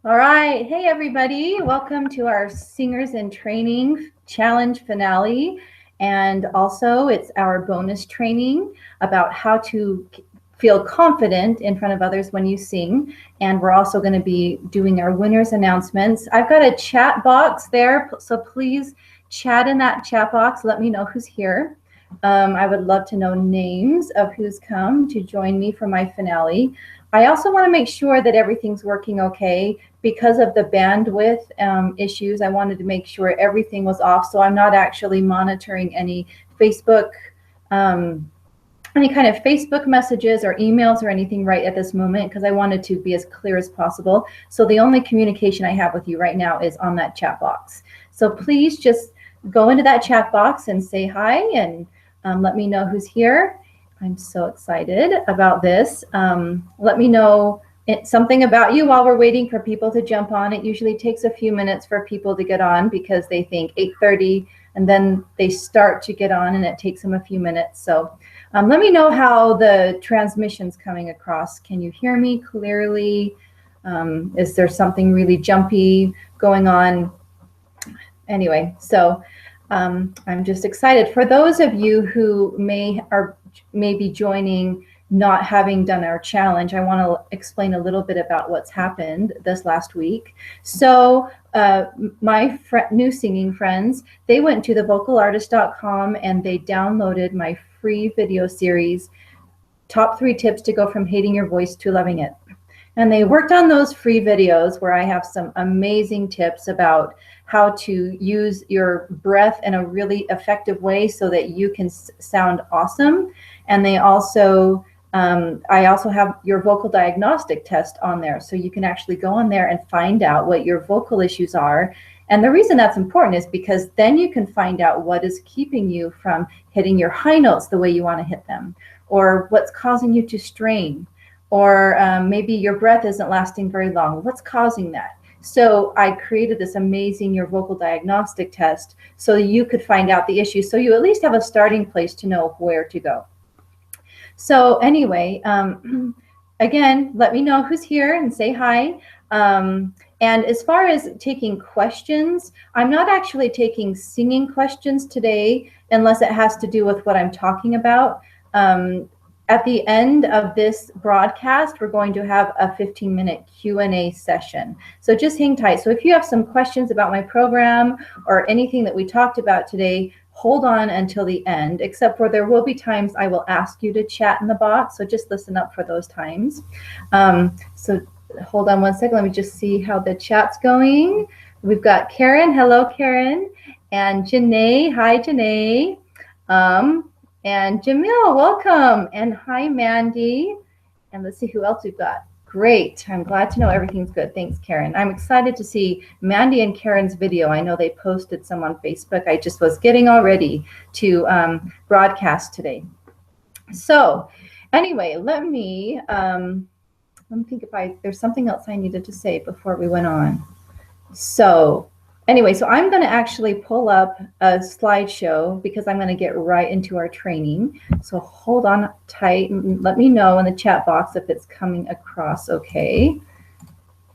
All right. Hey, everybody. Welcome to our Singers in Training Challenge finale. And also, it's our bonus training about how to feel confident in front of others when you sing. And we're also going to be doing our winners announcements. I've got a chat box there, so please chat in that chat box. Let me know who's here. I would love to know names of who's come to join me for my finale. I also want to make sure that everything's working okay. Because of the bandwidth issues, I wanted to make sure everything was off. So I'm not actually monitoring any Facebook, any kind of Facebook messages or emails or anything right at this moment, because I wanted to be as clear as possible. So the only communication I have with you right now is on that chat box. So please just go into that chat box and say hi and let me know who's here. I'm so excited about this. Let me know something about you while we're waiting for people to jump on. It usually takes a few minutes for people to get on because they think 8:30 and then they start to get on and it takes them a few minutes. So let me know how the transmission's coming across. Can you hear me clearly? Is there something really jumpy going on? Anyway, so I'm just excited. For those of you who may be joining not having done our challenge, I want to explain a little bit about what's happened this last week. So my new singing friends, they went to thevocalartist.com and they downloaded my free video series, Top 3 Tips to Go from Hating Your Voice to Loving It. And they worked on those free videos where I have some amazing tips about how to use your breath in a really effective way so that you can sound awesome. And they also, I also have your vocal diagnostic test on there. So you can actually go on there and find out what your vocal issues are. And the reason that's important is because then you can find out what is keeping you from hitting your high notes the way you want to hit them, or what's causing you to strain, or maybe your breath isn't lasting very long. What's causing that? So I created this amazing your vocal diagnostic test so you could find out the issue. So you at least have a starting place to know where to go. So anyway, again, let me know who's here and say hi. And as far as taking questions, I'm not actually taking singing questions today unless it has to do with what I'm talking about. At the end of this broadcast, we're going to have a 15-minute Q&A session. So just hang tight. So if you have some questions about my program or anything that we talked about today, hold on until the end, except for there will be times I will ask you to chat in the box. So just listen up for those times. So hold on one second. Let me just see how the chat's going. We've got Karen. Hello, Karen. And Janae. Hi, Janae. And Jamil, welcome. And hi, Mandy. And let's see who else we've got. Great. I'm glad to know everything's good. Thanks, Karen. I'm excited to see Mandy and Karen's video. I know they posted some on Facebook. I just was getting all ready to broadcast today. So anyway, let me think if there's something else I needed to say before we went on. So anyway, so I'm going to actually pull up a slideshow because I'm going to get right into our training. So hold on tight and let me know in the chat box if it's coming across okay.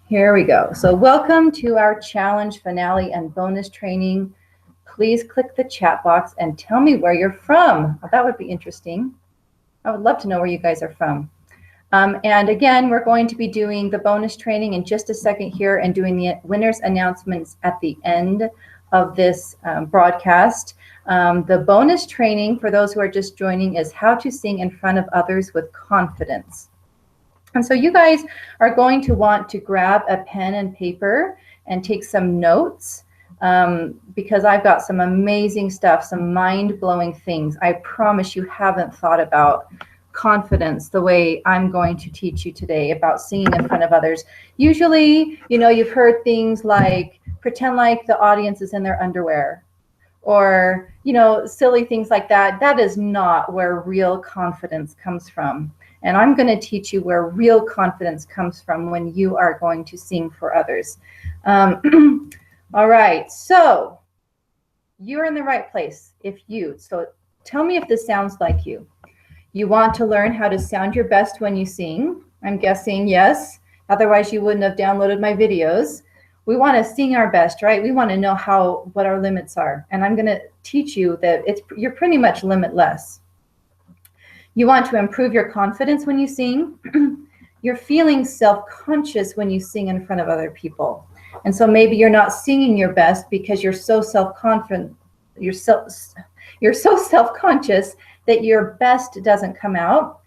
Here we go. So welcome to our challenge finale and bonus training. Please click the chat box and tell me where you're from. Well, that would be interesting. I would love to know where you guys are from. And again, we're going to be doing the bonus training in just a second here and doing the winners announcements at the end of this broadcast. The bonus training for those who are just joining is how to sing in front of others with confidence. And so you guys are going to want to grab a pen and paper and take some notes because I've got some amazing stuff, some mind-blowing things I promise you haven't thought about confidence the way I'm going to teach you today about singing in front of others. Usually, you know, you've heard things like pretend like the audience is in their underwear, or, you know, silly things like that. That is not where real confidence comes from. And I'm going to teach you where real confidence comes from when you are going to sing for others. All right, so you're in the right place. So tell me if this sounds like you. You want to learn how to sound your best when you sing. I'm guessing yes. Otherwise, you wouldn't have downloaded my videos. We want to sing our best, right? We want to know what our limits are. And I'm going to teach you that you're pretty much limitless. You want to improve your confidence when you sing. You're feeling self-conscious when you sing in front of other people. And so maybe you're not singing your best because you're so self-confident, you're so self-conscious that your best doesn't come out.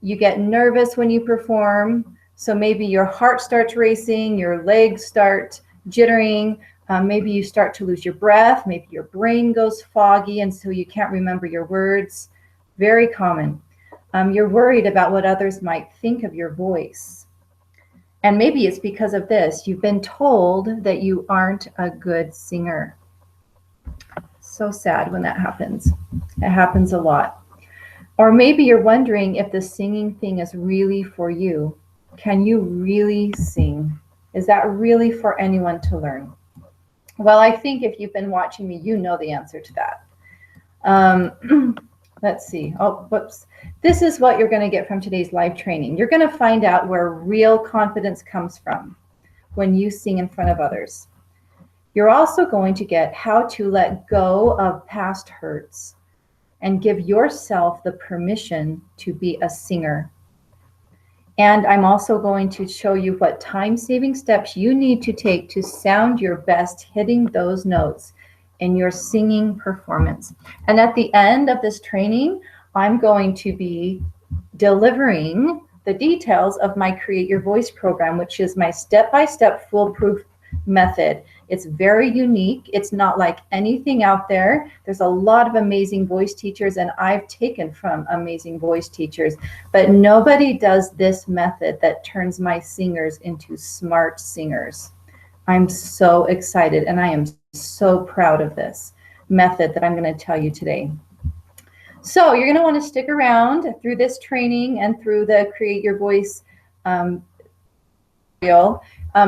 You get nervous when you perform. So maybe your heart starts racing, your legs start jittering, maybe you start to lose your breath, maybe your brain goes foggy and so you can't remember your words. Very common. You're worried about what others might think of your voice. And maybe it's because of this. You've been told that you aren't a good singer. So sad when that happens. It happens a lot. Or maybe you're wondering if the singing thing is really for you. Can you really sing? Is that really for anyone to learn? Well, I think if you've been watching me, you know the answer to that. Let's see. Oh, whoops. This is what you're going to get from today's live training. You're going to find out where real confidence comes from when you sing in front of others. You're also going to get how to let go of past hurts and give yourself the permission to be a singer. And I'm also going to show you what time-saving steps you need to take to sound your best hitting those notes in your singing performance. And at the end of this training, I'm going to be delivering the details of my Create Your Voice program, which is my step-by-step foolproof method. It's very unique. It's not like anything out there. There's a lot of amazing voice teachers, and I've taken from amazing voice teachers, but nobody does this method that turns my singers into smart singers. I'm so excited, and I am so proud of this method that I'm going to tell you today. So you're going to want to stick around through this training and through the Create Your Voice video,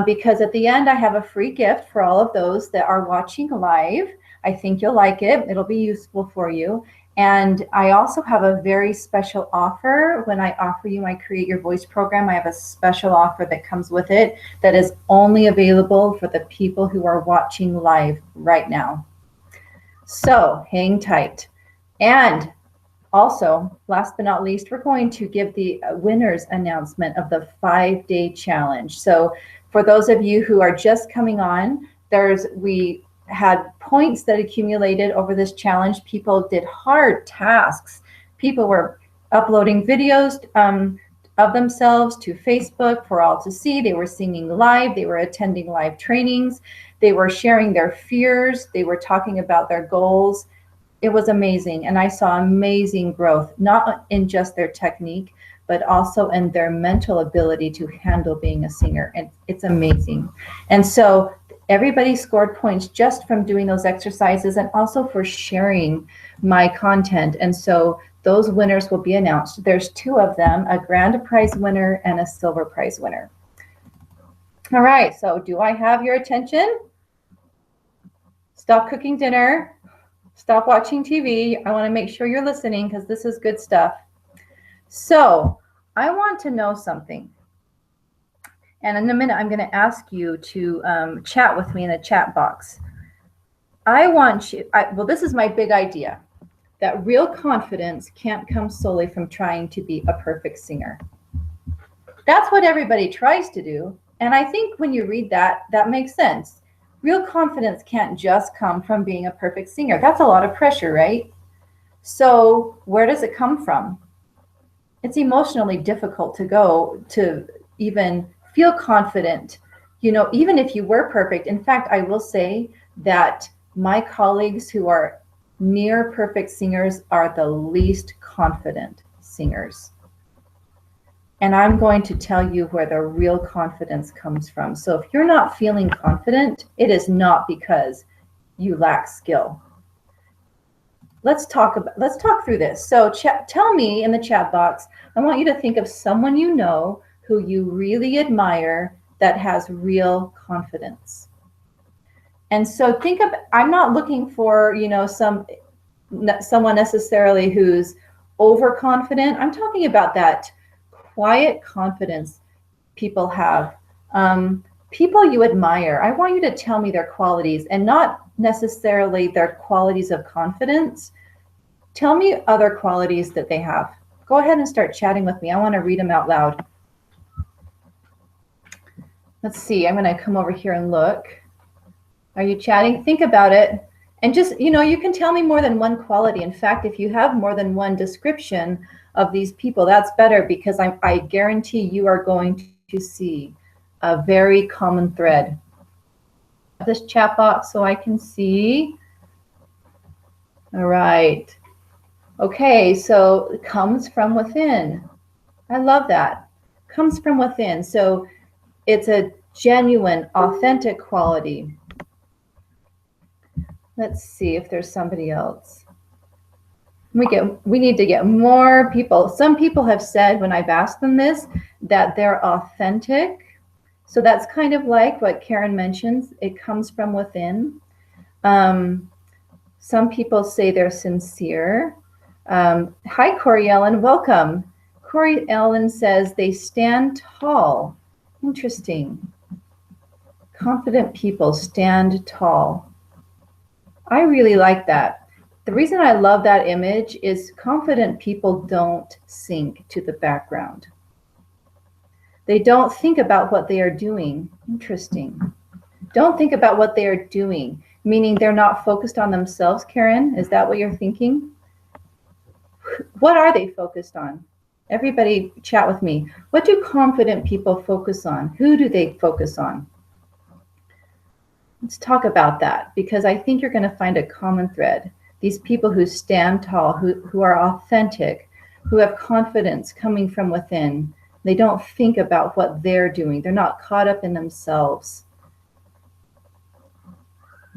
because at the end I have a free gift for all of those that are watching live. I think you'll like it. It'll be useful for you. And I also have a very special offer. When I offer you my Create Your Voice program, I have a special offer that comes with it that is only available for the people who are watching live right now. So hang tight. And also, last but not least, we're going to give the winners announcement of the 5-day challenge. So for those of you who are just coming on, we had points that accumulated over this challenge. People did hard tasks. People were uploading videos of themselves to Facebook for all to see. They were singing live. They were attending live trainings. They were sharing their fears. They were talking about their goals. It was amazing. And I saw amazing growth, not in just their technique, but also in their mental ability to handle being a singer. And it's amazing. And so everybody scored points just from doing those exercises and also for sharing my content. And so those winners will be announced. There's 2 of them, a grand prize winner and a silver prize winner. All right, so do I have your attention? Stop cooking dinner. Stop watching TV. I want to make sure you're listening because this is good stuff. So I want to know something. And in a minute, I'm going to ask you to chat with me in the chat box. I want you, well, this is my big idea, that real confidence can't come solely from trying to be a perfect singer. That's what everybody tries to do. And I think when you read that, that makes sense. Real confidence can't just come from being a perfect singer. That's a lot of pressure, right? So where does it come from? It's emotionally difficult to go to even feel confident, you know, even if you were perfect. In fact, I will say that my colleagues who are near perfect singers are the least confident singers. And I'm going to tell you where the real confidence comes from. So if you're not feeling confident, it is not because you lack skill. Let's talk through this. So tell me in the chat box, I want you to think of someone you know who you really admire that has real confidence. And so think of, I'm not looking for, you know, someone necessarily who's overconfident. I'm talking about that quiet confidence people have People you admire. I want you to tell me their qualities, and not necessarily their qualities of confidence. Tell me other qualities that they have. Go ahead and start chatting with me. I want to read them out loud. Let's see. I'm going to come over here and look. Are you chatting? Think about it. And just, you know, you can tell me more than one quality. In fact, if you have more than one description of these people, that's better, because I guarantee you are going to see a very common thread. This chat box so I can see. All right. Okay, so it comes from within. I love that. Comes from within. So it's a genuine, authentic quality. Let's see if there's somebody else. We need to get more people. Some people have said, when I've asked them this, that they're authentic. So that's kind of like what Karen mentions. It comes from within. Some people say they're sincere. Hi, Corey Ellen. Welcome. Corey Ellen says they stand tall. Interesting. Confident people stand tall. I really like that. The reason I love that image is confident people don't sink to the background. They don't think about what they are doing. Interesting. Don't think about what they are doing, meaning they're not focused on themselves, Karen? Is that what you're thinking? What are they focused on? Everybody chat with me. What do confident people focus on? Who do they focus on? Let's talk about that, because I think you're going to find a common thread. These people who stand tall, who are authentic, who have confidence coming from within. They don't think about what they're doing. They're not caught up in themselves.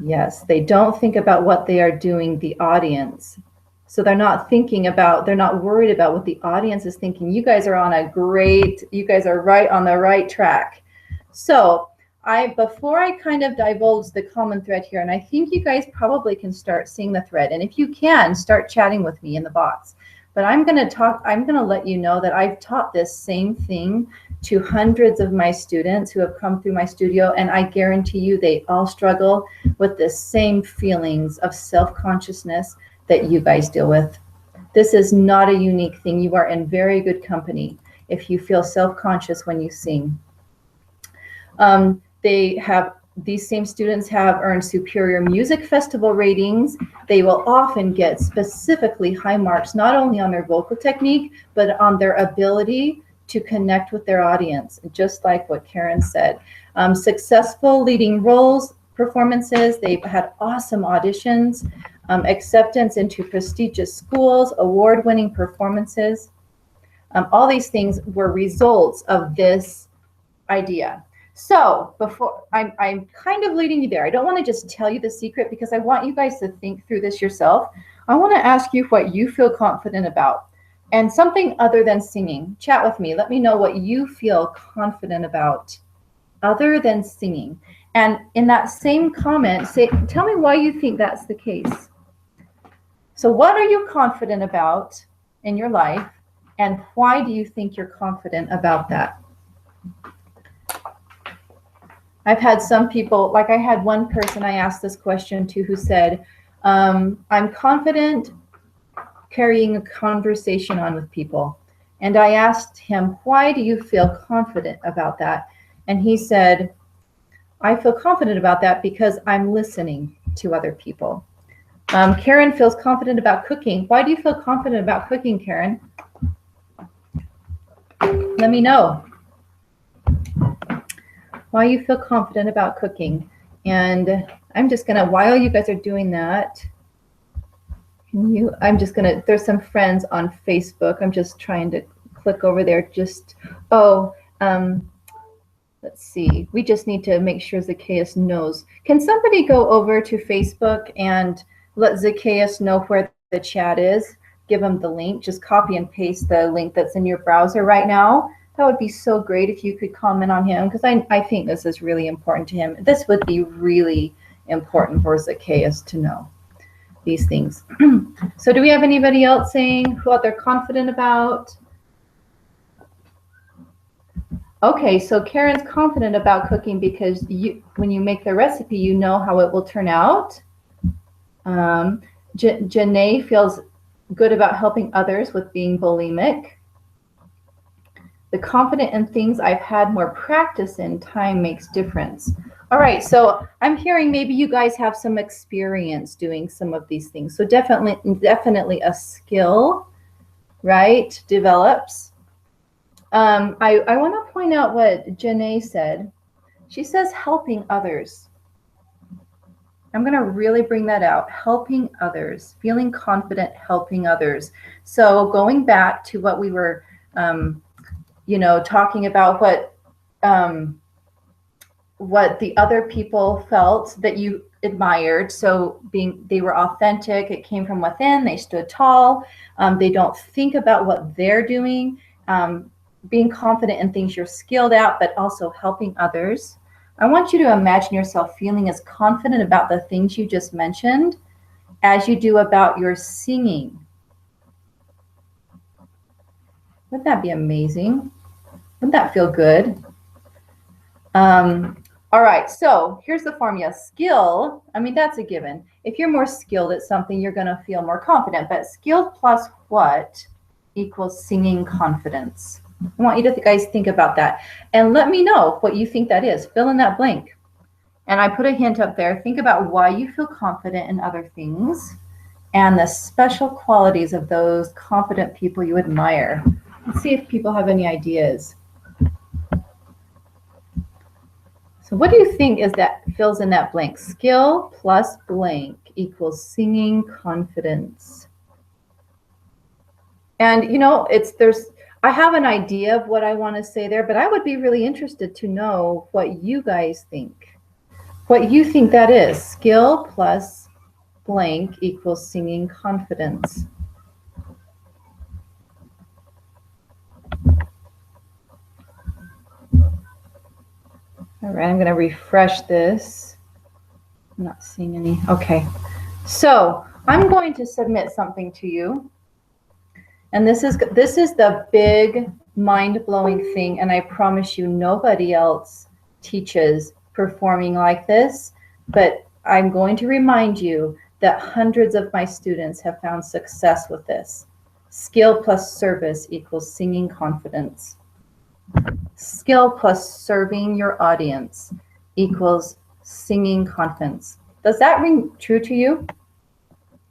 Yes, they don't think about what they are doing, the audience. So they're not worried about what the audience is thinking. You guys are right on the right track. So before I kind of divulge the common thread here, and I think you guys probably can start seeing the thread. And if you can, start chatting with me in the box. But I'm going to let you know that I've taught this same thing to hundreds of my students who have come through my studio, and I guarantee you they all struggle with the same feelings of self-consciousness that you guys deal with. This is not a unique thing. You are in very good company if you feel self-conscious when you sing. These same students have earned superior music festival ratings. They will often get specifically high marks, not only on their vocal technique, but on their ability to connect with their audience, just like what Karen said. Successful leading roles performances, they've had awesome auditions, acceptance into prestigious schools, award-winning performances. All these things were results of this idea. So before I'm kind of leading you there. I don't want to just tell you the secret, because I want you guys to think through this yourself. I want to ask you what you feel confident about, and something other than singing. Chat with me. Let me know what you feel confident about other than singing. And in that same comment, tell me why you think that's the case. So what are you confident about in your life, and why do you think you're confident about that? I've had some people, like I had one person I asked this question to who said, I'm confident carrying a conversation on with people. And I asked him, why do you feel confident about that? And he said, I feel confident about that because I'm listening to other people. Karen feels confident about cooking. Why do you feel confident about cooking, Karen? Let me know why you feel confident about cooking. And I'm just gonna, while you guys are doing that, there's some friends on Facebook. I'm just trying to click over there. Let's see. We just need to make sure Zacchaeus knows. Can somebody go over to Facebook and let Zacchaeus know where the chat is? Give him the link. Just copy and paste the link that's in your browser right now. That would be so great if you could comment on him, because I think this is really important to him. This would be really important for Zacchaeus to know these things. So do we have anybody else saying what they're confident about? Okay, so Karen's confident about cooking because when you make the recipe, you know how it will turn out. Janae feels good about helping others with being bulimic. The confident in things I've had more practice in, time makes difference. All right, so I'm hearing maybe you guys have some experience doing some of these things. So definitely a skill, right, develops. I want to point out what Janae said. She says helping others. I'm going to really bring that out. Helping others, feeling confident helping others. So going back to what we were, talking about what the other people felt that you admired. So they were authentic. It came from within. They stood tall. They don't think about what they're doing. Being confident in things you're skilled at, but also helping others. I want you to imagine yourself feeling as confident about the things you just mentioned as you do about your singing. Wouldn't that be amazing? Wouldn't that feel good? All right, so here's the formula. Skill, that's a given. If you're more skilled at something, you're going to feel more confident. But skilled plus what equals singing confidence? I want you to guys think about that. And let me know what you think that is. Fill in that blank. And I put a hint up there. Think about why you feel confident in other things and the special qualities of those confident people you admire. Let's see if people have any ideas. So what do you think is that fills in that blank? Skill plus blank equals singing confidence. And I have an idea of what I want to say there, but I would be really interested to know what you guys think. What you think that is. Skill plus blank equals singing confidence. All right, I'm going to refresh this. I'm not seeing any. Okay. So I'm going to submit something to you. And this is the big mind-blowing thing. And I promise you nobody else teaches performing like this. But I'm going to remind you that hundreds of my students have found success with this. Skill plus service equals singing confidence. Skill plus serving your audience equals singing confidence. Does that ring true to you?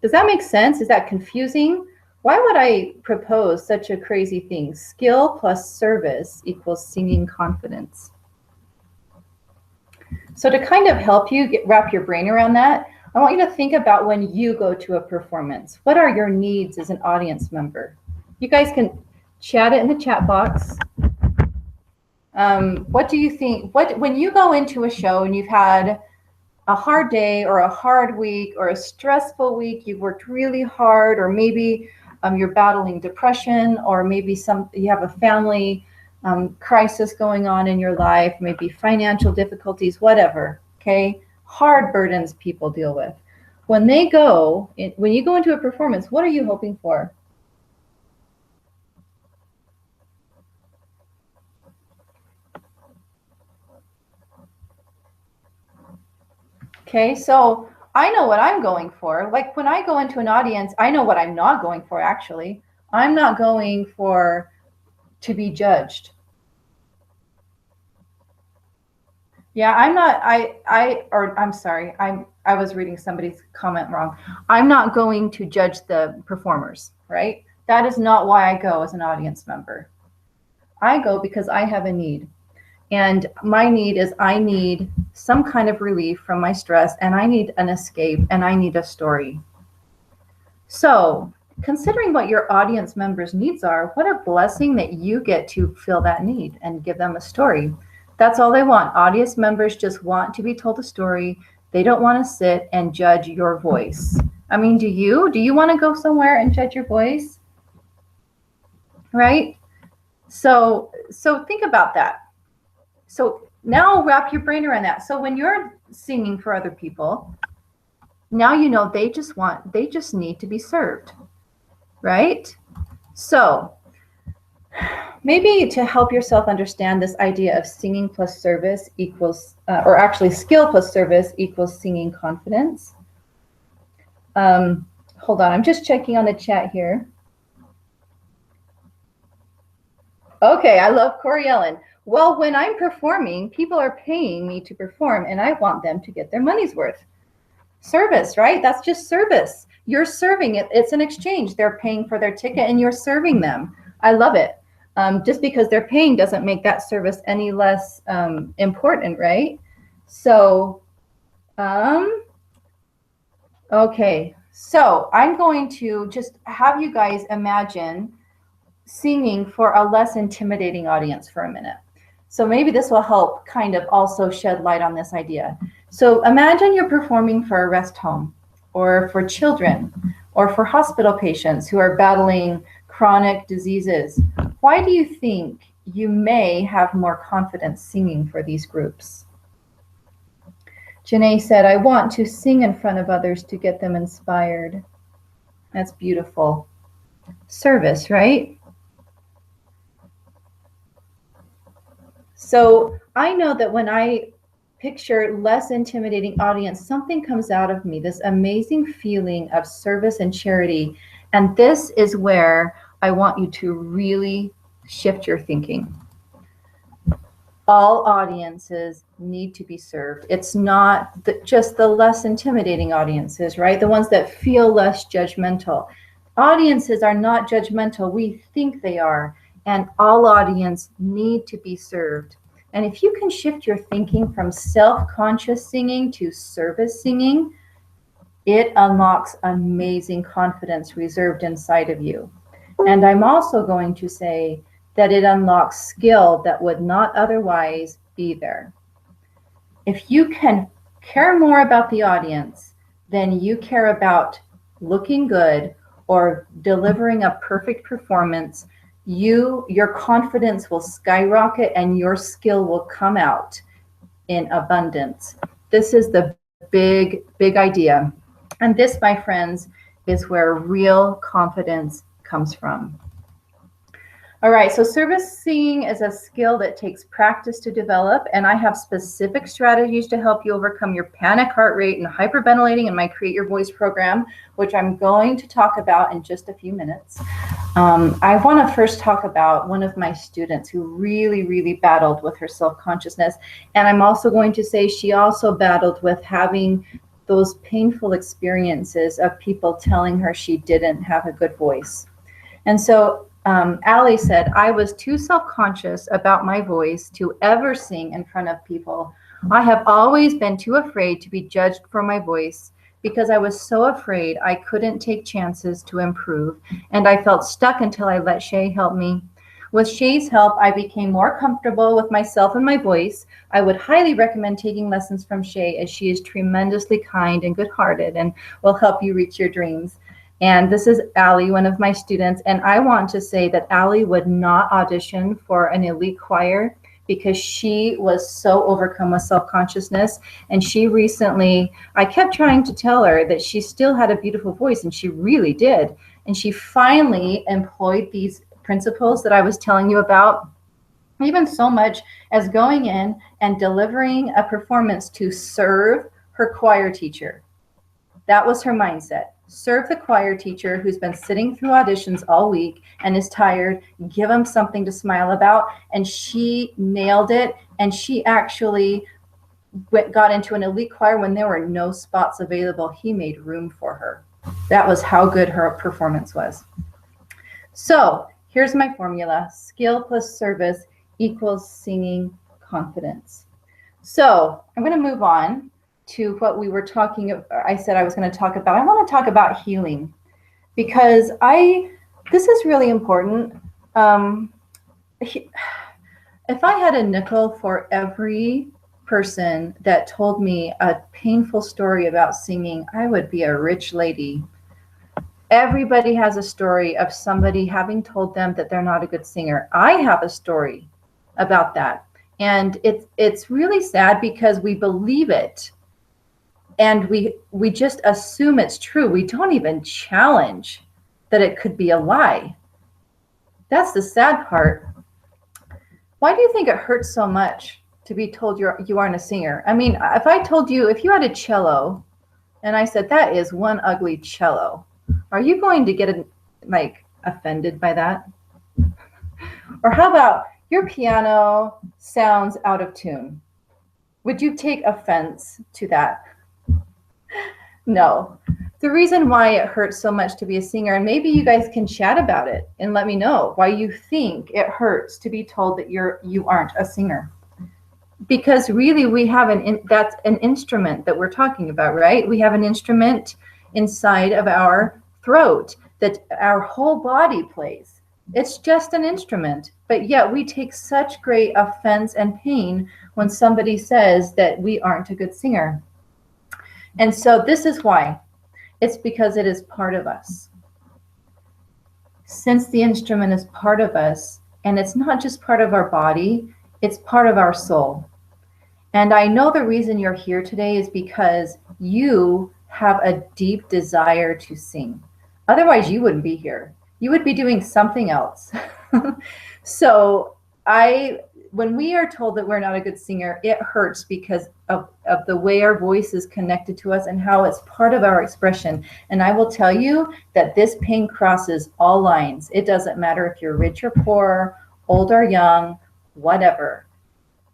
Does that make sense? Is that confusing? Why would I propose such a crazy thing? Skill plus service equals singing confidence. So to kind of help you wrap your brain around that, I want you to think about when you go to a performance. What are your needs as an audience member? You guys can chat it in the chat box. What do you think? When you go into a show and you've had a hard day or a hard week or a stressful week, you've worked really hard, or maybe you're battling depression, or maybe you have a family crisis going on in your life, maybe financial difficulties, whatever, okay? Hard burdens people deal with. When you go into a performance, what are you hoping for? Okay, so I know what I'm going for. Like when I go into an audience, I know what I'm not going for, actually. I'm not going for to be judged. Yeah, I'm sorry. I was reading somebody's comment wrong. I'm not going to judge the performers, right? That is not why I go as an audience member. I go because I have a need. And my need is I need some kind of relief from my stress, and I need an escape, and I need a story. So considering what your audience members' needs are, what a blessing that you get to fill that need and give them a story. That's all they want. Audience members just want to be told a story. They don't want to sit and judge your voice. Do you? Do you want to go somewhere and judge your voice? Right? So think about that. So now wrap your brain around that. So when you're singing for other people, now you know they just need to be served, right? So maybe to help yourself understand this idea of singing plus service equals, or actually skill plus service equals singing confidence. Hold on, I'm just checking on the chat here. Okay, I love Corey Ellen. Well, when I'm performing, people are paying me to perform, and I want them to get their money's worth. Service, right? That's just service. You're serving it. It's an exchange. They're paying for their ticket, and you're serving them. I love it. Just because they're paying doesn't make that service any less important, right? So, okay. So I'm going to just have you guys imagine singing for a less intimidating audience for a minute. So maybe this will help kind of also shed light on this idea. So imagine you're performing for a rest home, or for children, or for hospital patients who are battling chronic diseases. Why do you think you may have more confidence singing for these groups? Janae said, I want to sing in front of others to get them inspired. That's beautiful. Service, right? So I know that when I picture less intimidating audience, something comes out of me, this amazing feeling of service and charity. And this is where I want you to really shift your thinking. All audiences need to be served. It's not just the less intimidating audiences, right? The ones that feel less judgmental. Audiences are not judgmental. We think they are. And all audience need to be served. And if you can shift your thinking from self-conscious singing to service singing, it unlocks amazing confidence reserved inside of you. And I'm also going to say that it unlocks skill that would not otherwise be there. If you can care more about the audience than you care about looking good or delivering a perfect performance, your confidence will skyrocket and your skill will come out in abundance. This is the big idea. And this, my friends, is where real confidence comes from. All right, so service singing is a skill that takes practice to develop, and I have specific strategies to help you overcome your panic heart rate and hyperventilating in my Create Your Voice program, which I'm going to talk about in just a few minutes. I want to first talk about one of my students who really battled with her self-consciousness, and I'm also going to say she also battled with having those painful experiences of people telling her she didn't have a good voice. And so Allie said, I was too self-conscious about my voice to ever sing in front of people. I have always been too afraid to be judged for my voice because I was so afraid I couldn't take chances to improve, and I felt stuck until I let Shay help me. With Shay's help, I became more comfortable with myself and my voice. I would highly recommend taking lessons from Shay, as she is tremendously kind and good-hearted and will help you reach your dreams. And this is Allie, one of my students. And I want to say that Allie would not audition for an elite choir because she was so overcome with self-consciousness. And she recently, I kept trying to tell her that she still had a beautiful voice, and she really did. And she finally employed these principles that I was telling you about, even so much as going in and delivering a performance to serve her choir teacher. That was her mindset. Serve the choir teacher who's been sitting through auditions all week and is tired, give them something to smile about. And she nailed it. And she actually got into an elite choir when there were no spots available. He made room for her. That was how good her performance was. So here's my formula. Skill plus service equals singing confidence. So I'm going to move on to what we were talking about. I said I was going to talk about. I want to talk about healing, because this is really important. If I had a nickel for every person that told me a painful story about singing, I would be a rich lady. Everybody has a story of somebody having told them that they're not a good singer. I have a story about that. And it's really sad because we believe it. And we just assume it's true. We don't even challenge that it could be a lie. That's the sad part. Why do you think it hurts so much to be told you aren't a singer? I mean, if I told you, if you had a cello and I said, that is one ugly cello, are you going to get like offended by that? Or how about your piano sounds out of tune? Would you take offense to that? No. The reason why it hurts so much to be a singer, and maybe you guys can chat about it and let me know why you think it hurts to be told that you aren't a singer. Because really we have that's an instrument that we're talking about, right? We have an instrument inside of our throat that our whole body plays. It's just an instrument, but yet we take such great offense and pain when somebody says that we aren't a good singer. And so this is why. It's because it is part of us. Since the instrument is part of us, and it's not just part of our body, it's part of our soul. And I know the reason you're here today is because you have a deep desire to sing. Otherwise, you wouldn't be here. You would be doing something else. So when we are told that we're not a good singer, it hurts because of the way our voice is connected to us and how it's part of our expression. And I will tell you that this pain crosses all lines. It doesn't matter if you're rich or poor, old or young, whatever.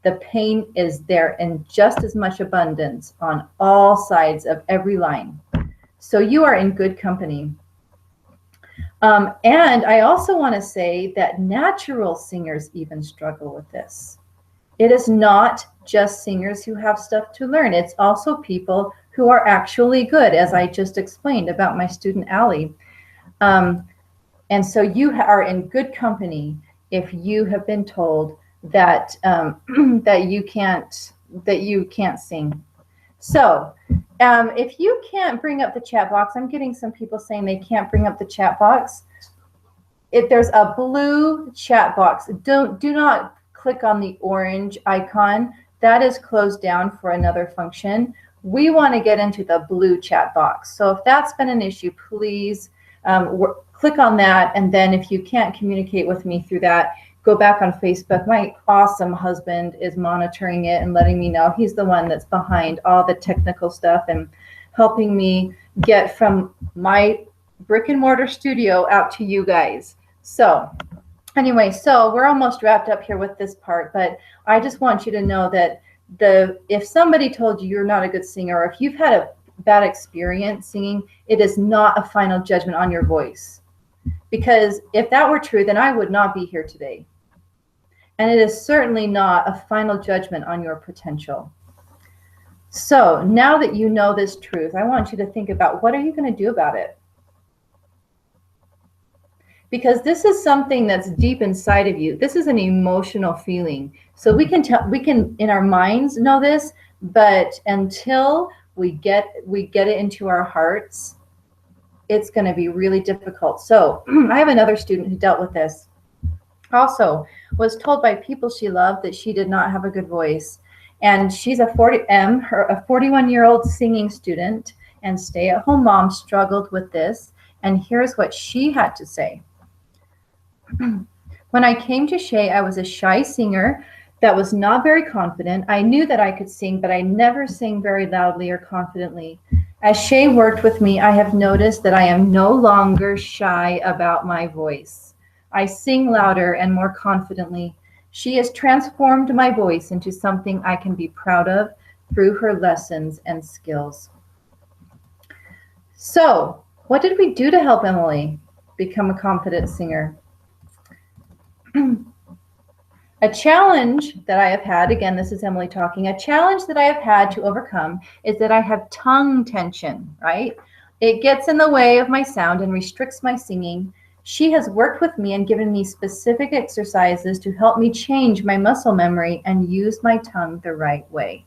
The pain is there in just as much abundance on all sides of every line. So you are in good company. And I also want to say that natural singers even struggle with this. It is not just singers who have stuff to learn. It's also people who are actually good, as I just explained about my student Allie. And so you are in good company if you have been told that that you can't sing. So if you can't bring up the chat box, I'm getting some people saying they can't bring up the chat box. If there's a blue chat box, do not click on the orange icon. That is closed down for another function. We want to get into the blue chat box. So if that's been an issue, please click on that. And then if you can't communicate with me through that, go back on Facebook. My awesome husband is monitoring it and letting me know. He's the one that's behind all the technical stuff and helping me get from my brick and mortar studio out to you guys. So anyway, so we're almost wrapped up here with this part, but I just want you to know that if somebody told you you're not a good singer, or if you've had a bad experience singing, it is not a final judgment on your voice. Because if that were true, then I would not be here today. And it is certainly not a final judgment on your potential. So now that you know this truth, I want you to think about, what are you going to do about it? Because this is something that's deep inside of you. This is an emotional feeling. So we can in our minds know this, but until we get it into our hearts, it's going to be really difficult. So I have another student who dealt with this. Also was told by people she loved that she did not have a good voice. And she's a 41-year-old singing student and stay-at-home mom, struggled with this. And here's what she had to say. When I came to Shay, I was a shy singer that was not very confident. I knew that I could sing, but I never sang very loudly or confidently. As Shay worked with me, I have noticed that I am no longer shy about my voice. I sing louder and more confidently. She has transformed my voice into something I can be proud of through her lessons and skills. So, what did we do to help Emily become a confident singer? A challenge that I have had, again, this is Emily talking, a challenge that I have had to overcome is that I have tongue tension, right? It gets in the way of my sound and restricts my singing. She has worked with me and given me specific exercises to help me change my muscle memory and use my tongue the right way.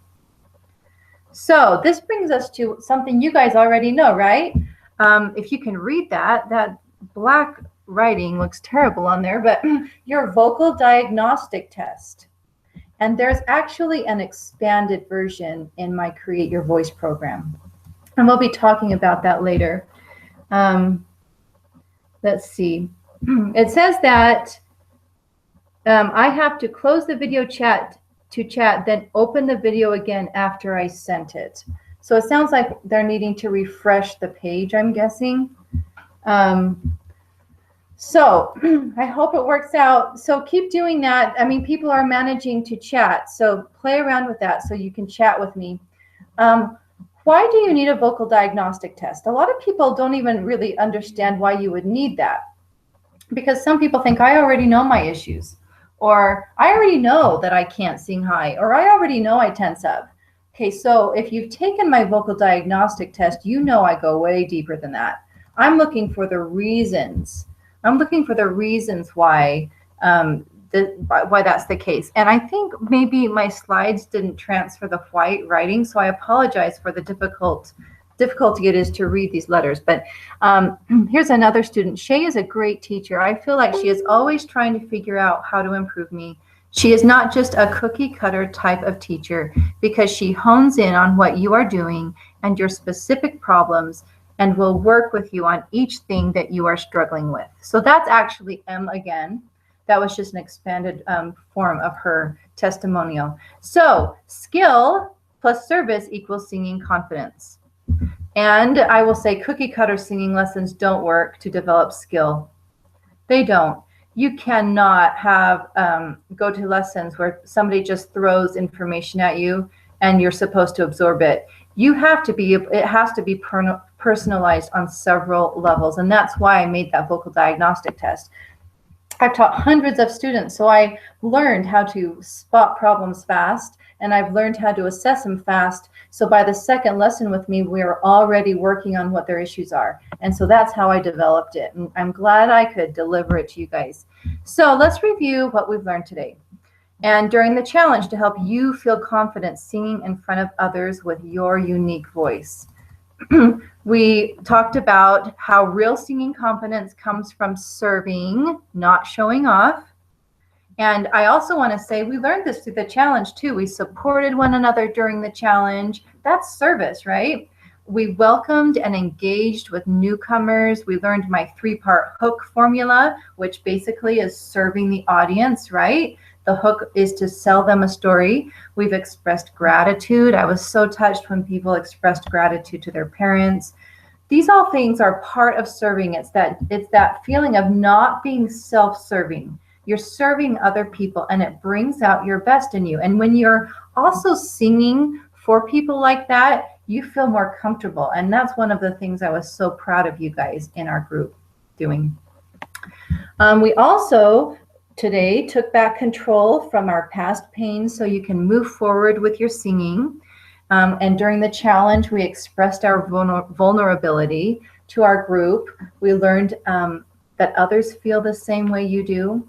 So this brings us to something you guys already know, right? If you can read that black writing looks terrible on there, but your vocal diagnostic test. And there's actually an expanded version in my Create Your Voice program. And we'll be talking about that later. Let's see. It says that I have to close the video chat to chat, then open the video again after I sent it. So it sounds like they're needing to refresh the page, I'm guessing. So I hope it works out. So keep doing that. I mean, people are managing to chat, so play around with that so you can chat with me. Why do you need a vocal diagnostic test? A lot of people don't even really understand why you would need that, because some people think, I already know my issues, or I already know that I can't sing high, or I already know I tense up. Okay, so if you've taken my vocal diagnostic test, you know I go way deeper than that. I'm looking for the reasons. I'm looking for the reasons why why that's the case. And I think maybe my slides didn't transfer the white writing, so I apologize for the difficulty it is to read these letters. But here's another student. Shay is a great teacher. I feel like she is always trying to figure out how to improve me. She is not just a cookie cutter type of teacher, because she hones in on what you are doing and your specific problems and will work with you on each thing that you are struggling with. So that's actually M again. That was just an expanded form of her testimonial. So skill plus service equals singing confidence. And I will say cookie cutter singing lessons don't work to develop skill. They don't. You cannot have go to lessons where somebody just throws information at you and you're supposed to absorb it. You have to be, it has to be personalized on several levels. And that's why I made that vocal diagnostic test. I've taught hundreds of students, so I learned how to spot problems fast, and I've learned how to assess them fast. So by the second lesson with me, we're already working on what their issues are. And so that's how I developed it. And I'm glad I could deliver it to you guys. So let's review what we've learned today. And during the challenge, to help you feel confident singing in front of others with your unique voice. We talked about how real singing confidence comes from serving, not showing off. And I also want to say we learned this through the challenge too. We supported one another during the challenge. That's service, right? We welcomed and engaged with newcomers. We learned my 3-part hook formula, which basically is serving the audience, right? The hook is to sell them a story. We've expressed gratitude. I was so touched when people expressed gratitude to their parents. These all things are part of serving. It's that feeling of not being self-serving. You're serving other people, and it brings out your best in you. And when you're also singing for people like that, you feel more comfortable. And that's one of the things I was so proud of you guys in our group doing. We also today took back control from our past pain so you can move forward with your singing. And during the challenge, we expressed our vulnerability to our group. We learned that others feel the same way you do.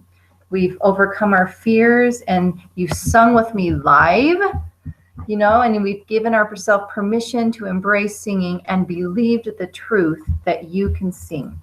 We've overcome our fears, and you sung with me live, you know, and we've given ourselves permission to embrace singing and believed the truth that you can sing.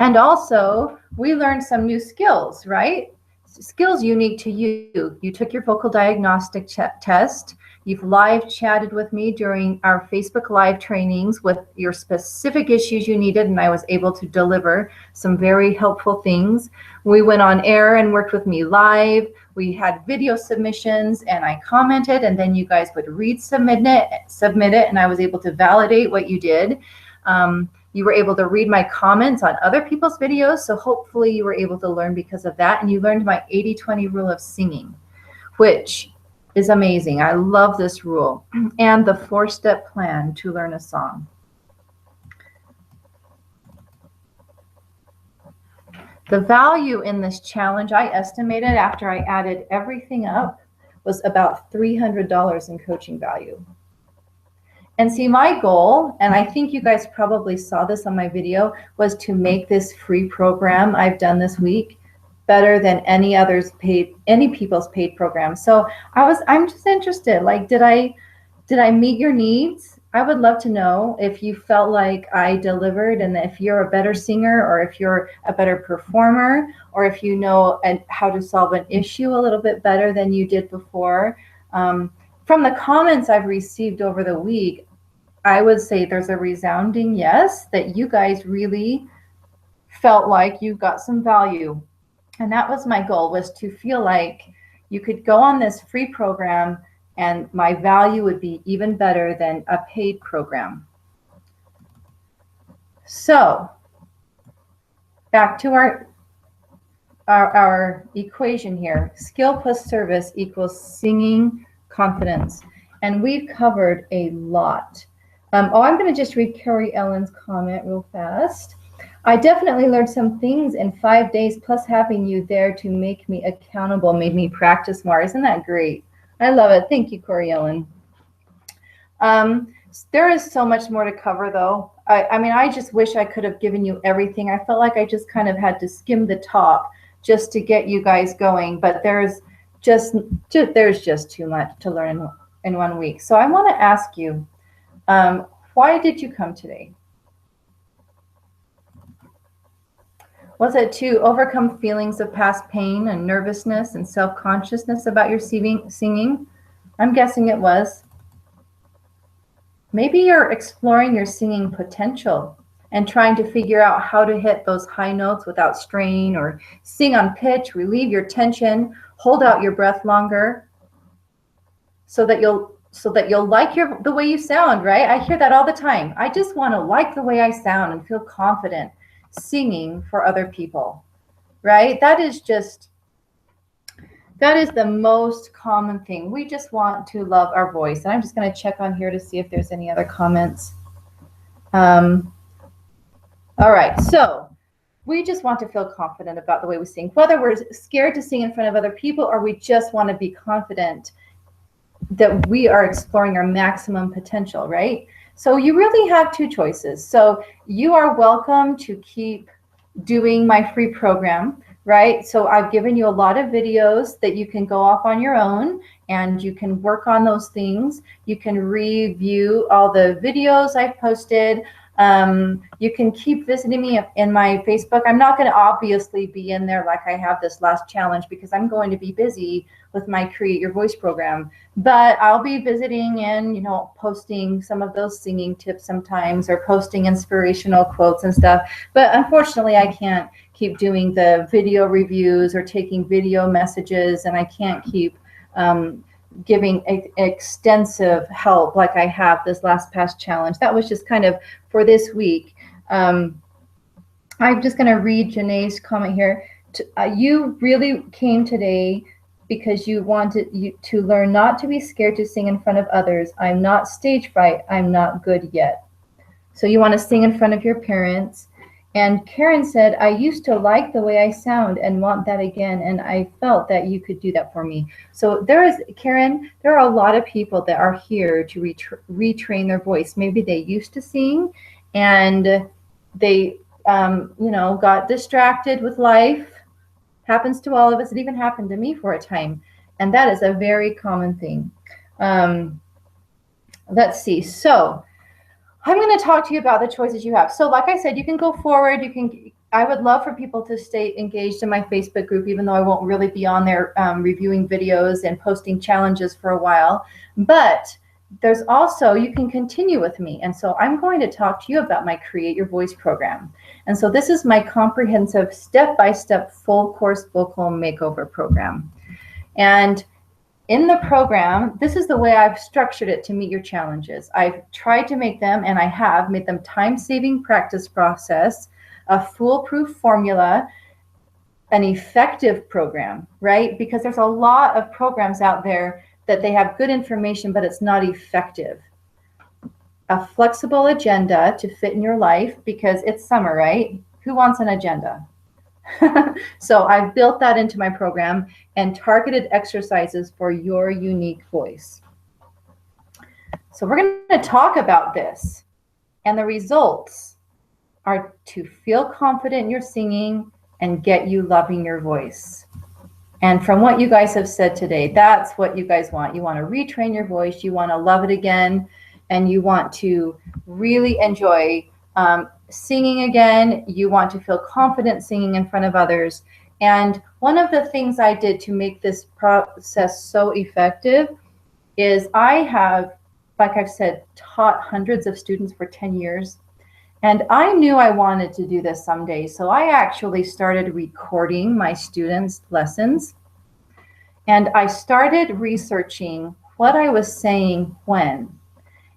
And also, we learned some new skills, right? Skills unique to you. You took your vocal diagnostic test. You've live chatted with me during our Facebook Live trainings with your specific issues you needed, and I was able to deliver some very helpful things. We went on air and worked with me live. We had video submissions, and I commented, and then you guys would submit it, and I was able to validate what you did. You were able to read my comments on other people's videos, so hopefully you were able to learn because of that. And you learned my 80-20 rule of singing, which is amazing. I love this rule. And the 4-step plan to learn a song. The value in this challenge, I estimated after I added everything up, was about $300 in coaching value. And see, my goal, and I think you guys probably saw this on my video, was to make this free program I've done this week better than any people's paid program. So I'm just interested, like, did I meet your needs? I would love to know if you felt like I delivered, and if you're a better singer, or if you're a better performer, or if you know how to solve an issue a little bit better than you did before. From the comments I've received over the week, I would say there's a resounding yes, that you guys really felt like you got some value. And that was my goal, was to feel like you could go on this free program and my value would be even better than a paid program. So back to our equation here. Skill plus service equals singing confidence. And we've covered a lot. I'm going to just read Carrie Ellen's comment real fast. I definitely learned some things in 5 days, plus having you there to make me accountable made me practice more. Isn't that great? I love it. Thank you, Corey Ellen. There is so much more to cover, though. I mean, I just wish I could have given you everything. I felt like I just kind of had to skim the top just to get you guys going. But there's just too much to learn in 1 week. So I want to ask you, why did you come today? Was it to overcome feelings of past pain and nervousness and self-consciousness about your singing? I'm guessing it was. Maybe you're exploring your singing potential and trying to figure out how to hit those high notes without strain, or sing on pitch, relieve your tension, hold out your breath longer, so that you'll like the way you sound, right? I hear that all the time. I just want to like the way I sound and feel confident singing for other people, right? That is the most common thing. We just want to love our voice. And I'm just going to check on here to see if there's any other comments. All right, so we just want to feel confident about the way we sing, whether we're scared to sing in front of other people or we just want to be confident that we are exploring our maximum potential, right? So you really have two choices. So you are welcome to keep doing my free program, right? So I've given you a lot of videos that you can go off on your own and you can work on those things. You can review all the videos I've posted. You can keep visiting me in my Facebook. I'm not going to obviously be in there like I have this last challenge because I'm going to be busy with my Create Your Voice program. But I'll be visiting and, posting some of those singing tips sometimes, or posting inspirational quotes and stuff. But unfortunately, I can't keep doing the video reviews or taking video messages, and I can't keep giving extensive help like I have this past challenge. That was just kind of for this week. I'm just going to read Janae's comment here. You really came today because you wanted to learn not to be scared to sing in front of others. I'm not stage fright. I'm not good yet. So you want to sing in front of your parents. And Karen said, I used to like the way I sound and want that again. And I felt that you could do that for me. So Karen, there are a lot of people that are here to retrain their voice. Maybe they used to sing and they, got distracted with life. Happens to all of us. It even happened to me for a time. And that is a very common thing. Let's see. So I'm going to talk to you about the choices you have. So like I said, you can go forward. I would love for people to stay engaged in my Facebook group, even though I won't really be on there reviewing videos and posting challenges for a while. But there's also, you can continue with me. And so I'm going to talk to you about my Create Your Voice program. And so this is my comprehensive step-by-step full course vocal makeover program. And in the program, this is the way I've structured it to meet your challenges. I've tried to make them, and I have made them, time-saving practice process, a foolproof formula, an effective program, right? Because there's a lot of programs out there that they have good information, but it's not effective. A flexible agenda to fit in your life, because it's summer, right? Who wants an agenda? So I've built that into my program, and targeted exercises for your unique voice. So we're going to talk about this, and the results are to feel confident in your singing and get you loving your voice. And from what you guys have said today, that's what you guys want. You want to retrain your voice, you want to love it again, and you want to really enjoy singing again. You want to feel confident singing in front of others. And one of the things I did to make this process so effective is I have, like I've said, taught hundreds of students for 10 years. And I knew I wanted to do this someday. So I actually started recording my students' lessons. And I started researching what I was saying when.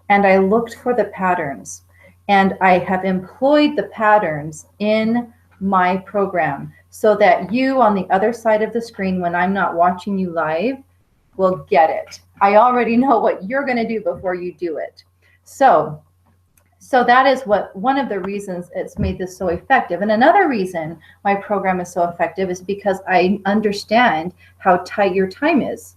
And I looked for the patterns. And I have employed the patterns in my program so that you on the other side of the screen, when I'm not watching you live, will get it. I already know what you're going to do before you do it. So that is one of the reasons it's made this so effective. And another reason my program is so effective is because I understand how tight your time is.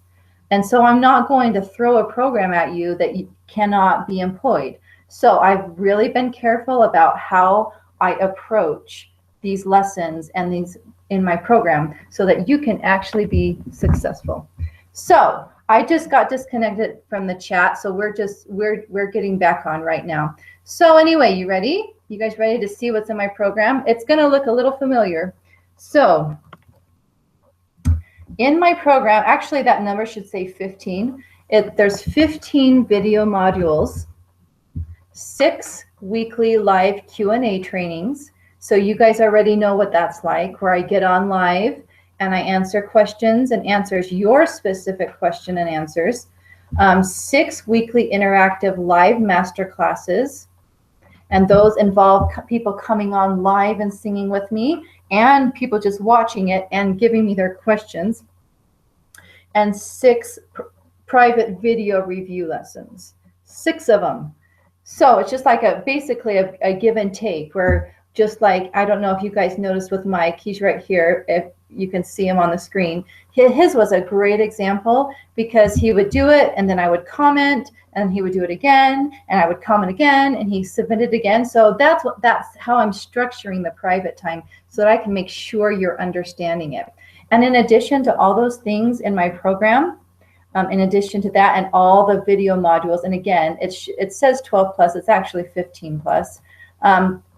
And so I'm not going to throw a program at you that cannot be employed. So I've really been careful about how I approach these lessons and these in my program so that you can actually be successful. So I just got disconnected from the chat, so we're getting back on right now. So anyway, you ready? You guys ready to see what's in my program? It's going to look a little familiar. So in my program, actually that number should say 15. There's 15 video modules, 6 weekly live Q&A trainings. So you guys already know what that's like, where I get on live and I answer questions and answers your specific question and answers. 6 weekly interactive live master classes. And those involve people coming on live and singing with me and people just watching it and giving me their questions. And 6 private video review lessons, 6 of them. So it's just like basically a give and take where just like, I don't know if you guys noticed with Mike, he's right here, if you can see him on the screen. His was a great example because he would do it and then I would comment and he would do it again and I would comment again and he submitted again. So that's how I'm structuring the private time so that I can make sure you're understanding it. And in addition to all those things in my program, in addition to that and all the video modules, and again, it says 12 plus, it's actually 15 plus.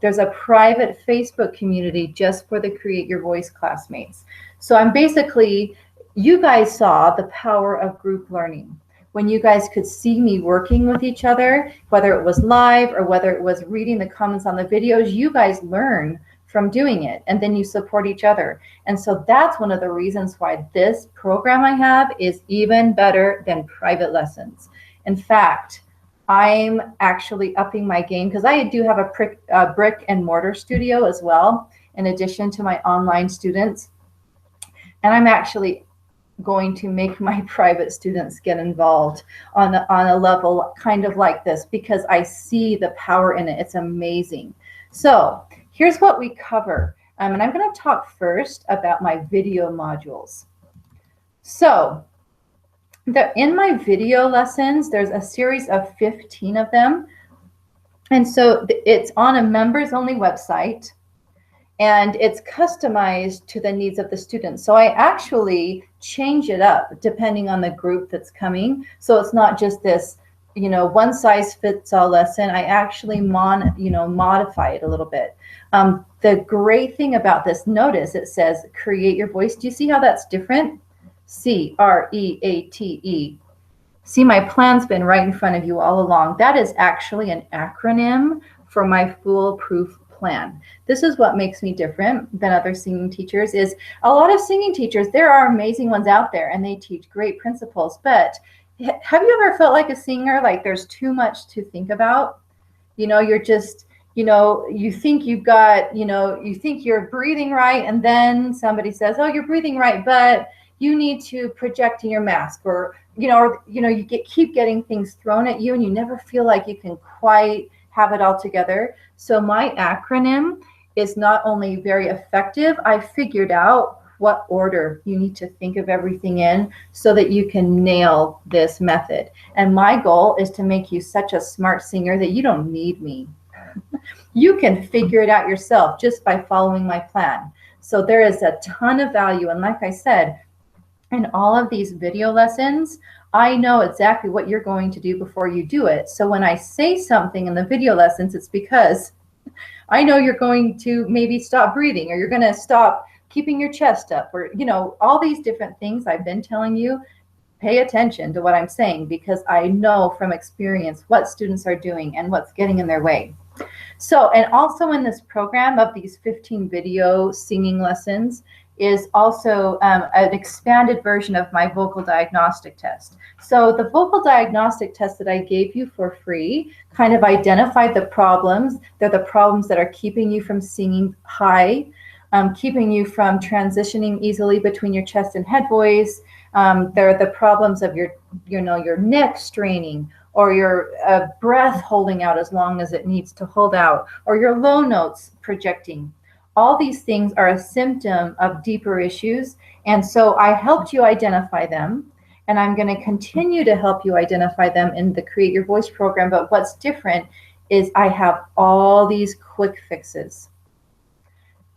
There's a private Facebook community just for the Create Your Voice classmates. So I'm basically, you guys saw the power of group learning. When you guys could see me working with each other, whether it was live or whether it was reading the comments on the videos, you guys learn from doing it and then you support each other. And so that's one of the reasons why this program I have is even better than private lessons. In fact, I'm actually upping my game because I do have a brick and mortar studio as well, in addition to my online students. And I'm actually going to make my private students get involved on a level kind of like this because I see the power in it. It's amazing. So here's what we cover. And I'm going to talk first about my video modules. So in my video lessons, there's a series of 15 of them. And so it's on a members only website and it's customized to the needs of the students. So I actually change it up depending on the group that's coming. So it's not just this, one size fits all lesson. I actually modify it a little bit. The great thing about this, notice it says Create Your Voice. Do you see how that's different? CREATE. See, my plan's been right in front of you all along. That is actually an acronym for my foolproof plan. This is what makes me different than other singing teachers. Is a lot of singing teachers, there are amazing ones out there and they teach great principles, but have you ever felt like a singer, like there's too much to think about? You're just, you think you've got, you think you're breathing right and then somebody says, oh, you're breathing right, but you need to project in your mask, or you keep getting things thrown at you and you never feel like you can quite have it all together. So my acronym is not only very effective, I figured out what order you need to think of everything in so that you can nail this method. And my goal is to make you such a smart singer that you don't need me. You can figure it out yourself just by following my plan. So there is a ton of value. And like I said, in all of these video lessons, I know exactly what you're going to do before you do it. So when I say something in the video lessons, it's because I know you're going to maybe stop breathing, or you're going to stop keeping your chest up, or, all these different things I've been telling you. Pay attention to what I'm saying because I know from experience what students are doing and what's getting in their way. So, and also in this program of these 15 video singing lessons is also an expanded version of my vocal diagnostic test. So the vocal diagnostic test that I gave you for free kind of identified the problems. They're the problems that are keeping you from singing high, keeping you from transitioning easily between your chest and head voice. There are the problems of your neck straining, or your breath holding out as long as it needs to hold out, or your low notes projecting. All these things are a symptom of deeper issues. And so I helped you identify them, and I'm going to continue to help you identify them in the Create Your Voice program. But what's different is I have all these quick fixes.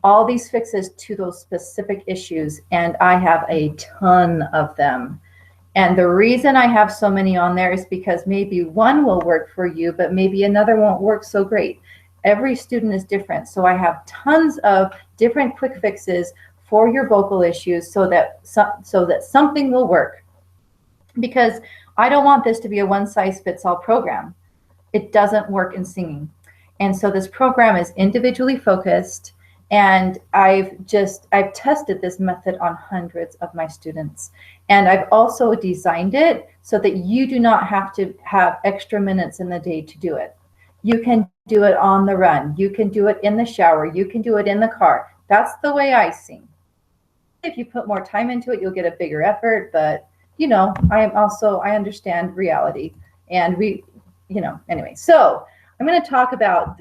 All these fixes to those specific issues, and I have a ton of them. And the reason I have so many on there is because maybe one will work for you, but maybe another won't work so great. Every student is different. So I have tons of different quick fixes for your vocal issues so that something will work. Because I don't want this to be a one-size-fits-all program. It doesn't work in singing. And so this program is individually focused. And I've tested this method on hundreds of my students. And I've also designed it so that you do not have to have extra minutes in the day to do it. You can do it on the run. You can do it in the shower. You can do it in the car. That's the way I sing. If you put more time into it, you'll get a bigger effort. But, I understand reality. And anyway. So I'm going to talk about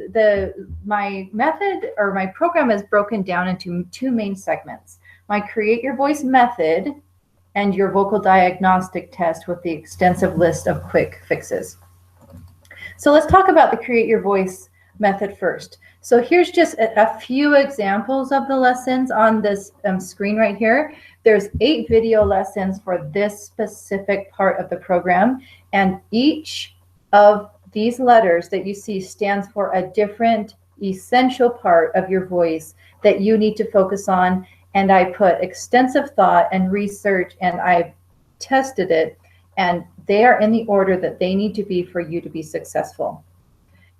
my method, or my program is broken down into two main segments. My Create Your Voice method and your vocal diagnostic test with the extensive list of quick fixes. So let's talk about the Create Your Voice method first. So here's just a few examples of the lessons on this screen right here. There's 8 video lessons for this specific part of the program, and each of these letters that you see stands for a different essential part of your voice that you need to focus on. And I put extensive thought and research, and I've tested it, and they are in the order that they need to be for you to be successful.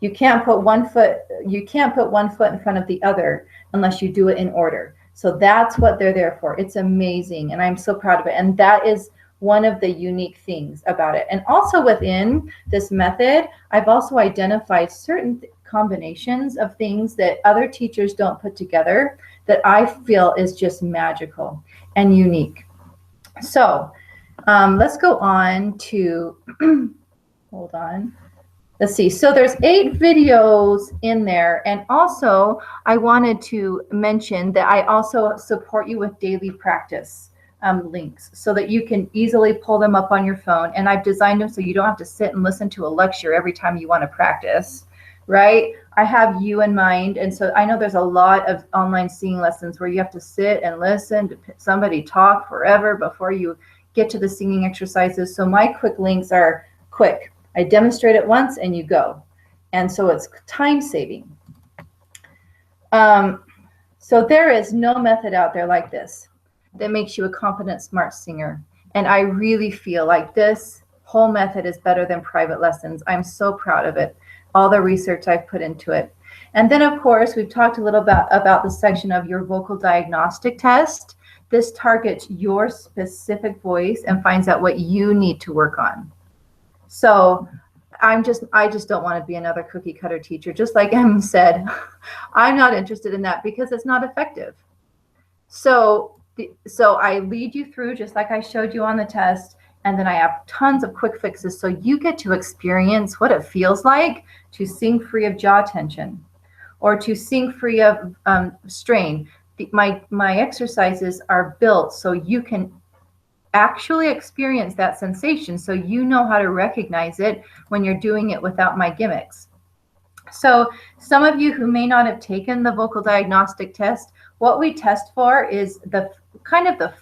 You can't put one foot in front of the other unless you do it in order. So that's what they're there for. It's amazing, and I'm so proud of it. And that is one of the unique things about it. And also within this method, I've also identified certain combinations of things that other teachers don't put together that I feel is just magical and unique. So let's go on to, hold on. Let's see. So there's 8 videos in there. And also I wanted to mention that I also support you with daily practice links so that you can easily pull them up on your phone. And I've designed them so you don't have to sit and listen to a lecture every time you want to practice, right? I have you in mind. And so I know there's a lot of online singing lessons where you have to sit and listen to somebody talk forever before you get to the singing exercises. So my quick links are quick. I demonstrate it once and you go. And so it's time saving. So there is no method out there like this that makes you a competent, smart singer. And I really feel like this whole method is better than private lessons. I'm so proud of it, all the research I've put into it. And then, of course, we've talked a little bit about the section of your vocal diagnostic test. This targets your specific voice and finds out what you need to work on. So I just don't want to be another cookie cutter teacher. Just like Em said, I'm not interested in that because it's not effective. So I lead you through just like I showed you on the test, and then I have tons of quick fixes so you get to experience what it feels like to sing free of jaw tension or to sing free of strain. My exercises are built so you can actually experience that sensation, so you know how to recognize it when you're doing it without my gimmicks. So some of you who may not have taken the vocal diagnostic test, what we test for is the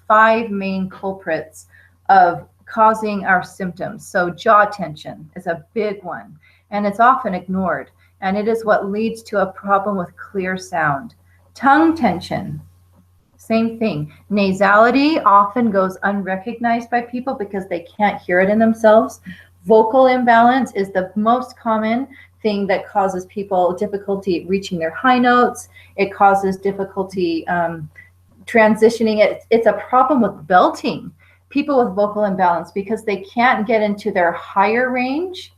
5 main culprits of causing our symptoms. So jaw tension is a big one, and it's often ignored, and it is what leads to a problem with clear sound. Tongue tension, same thing. Nasality often goes unrecognized by people because they can't hear it in themselves. Vocal imbalance is the most common thing that causes people difficulty reaching their high notes. It causes difficulty transitioning. It's a problem with belting. People with vocal imbalance, because they can't get into their higher range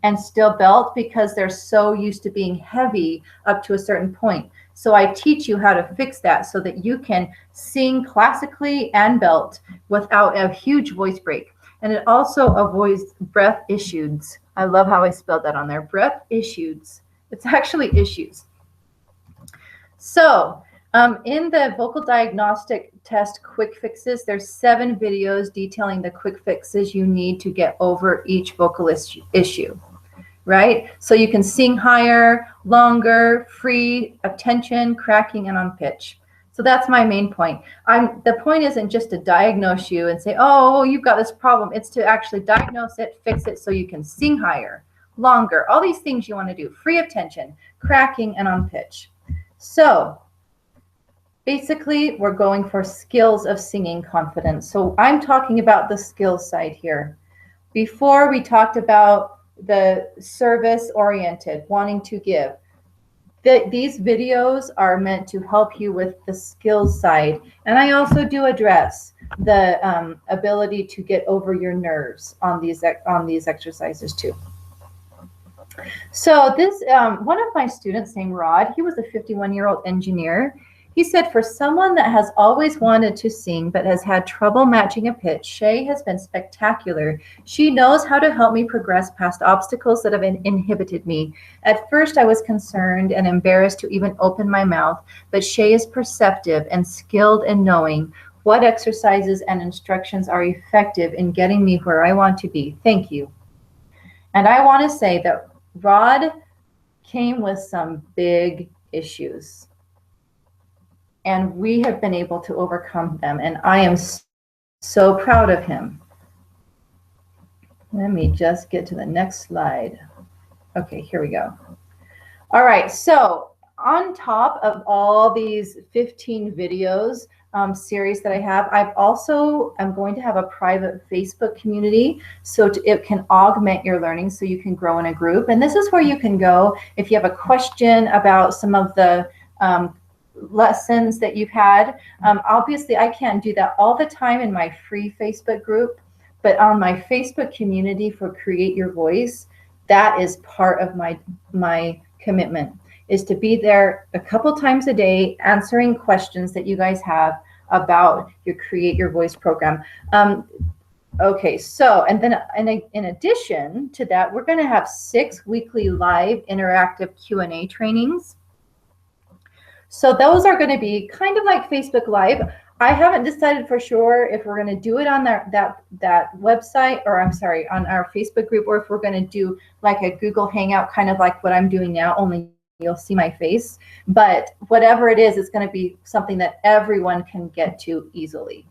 and still belt because they're so used to being heavy up to a certain point. So I teach you how to fix that so that you can sing classically and belt without a huge voice break. And it also avoids breath issues. I love how I spelled that on there. Breath issues. It's actually issues. So in the vocal diagnostic test quick fixes, there's 7 videos detailing the quick fixes you need to get over each vocal issue, right? So you can sing higher, longer, free of tension, cracking, and on pitch. So that's my main point. The point isn't just to diagnose you and say, oh, you've got this problem. It's to actually diagnose it, fix it so you can sing higher, longer, all these things you want to do, free of tension, cracking, and on pitch. So basically, we're going for skills of singing confidence. So I'm talking about the skills side here. Before, we talked about the service-oriented, wanting to give. These videos are meant to help you with the skills side. And I also do address the ability to get over your nerves on these exercises too. So this, one of my students named Rod, he was a 51-year-old engineer. He said, for someone that has always wanted to sing but has had trouble matching a pitch, Shay has been spectacular. She knows how to help me progress past obstacles that have inhibited me. At first, I was concerned and embarrassed to even open my mouth, but Shay is perceptive and skilled in knowing what exercises and instructions are effective in getting me where I want to be. Thank you. And I want to say that Rod came with some big issues, and we have been able to overcome them, and I am so proud of him. Let me just get to the next slide. Okay, here we go. All right, so on top of all these 15 videos series that I have, I'm going to have a private Facebook community so it can augment your learning so you can grow in a group. And this is where you can go if you have a question about some of the lessons that you've had. Obviously, I can't do that all the time in my free Facebook group, but on my Facebook community for Create Your Voice, that is part of my commitment, is to be there a couple times a day answering questions that you guys have about your Create Your Voice program. Okay, so, and then in addition to that, we're going to have 6 weekly live interactive Q&A trainings. So those are going to be kind of like Facebook Live. I haven't decided for sure if we're going to do it on that website, or I'm sorry, on our Facebook group, or if we're going to do like a Google Hangout, kind of like what I'm doing now, only you'll see my face. But whatever it is, it's going to be something that everyone can get to easily.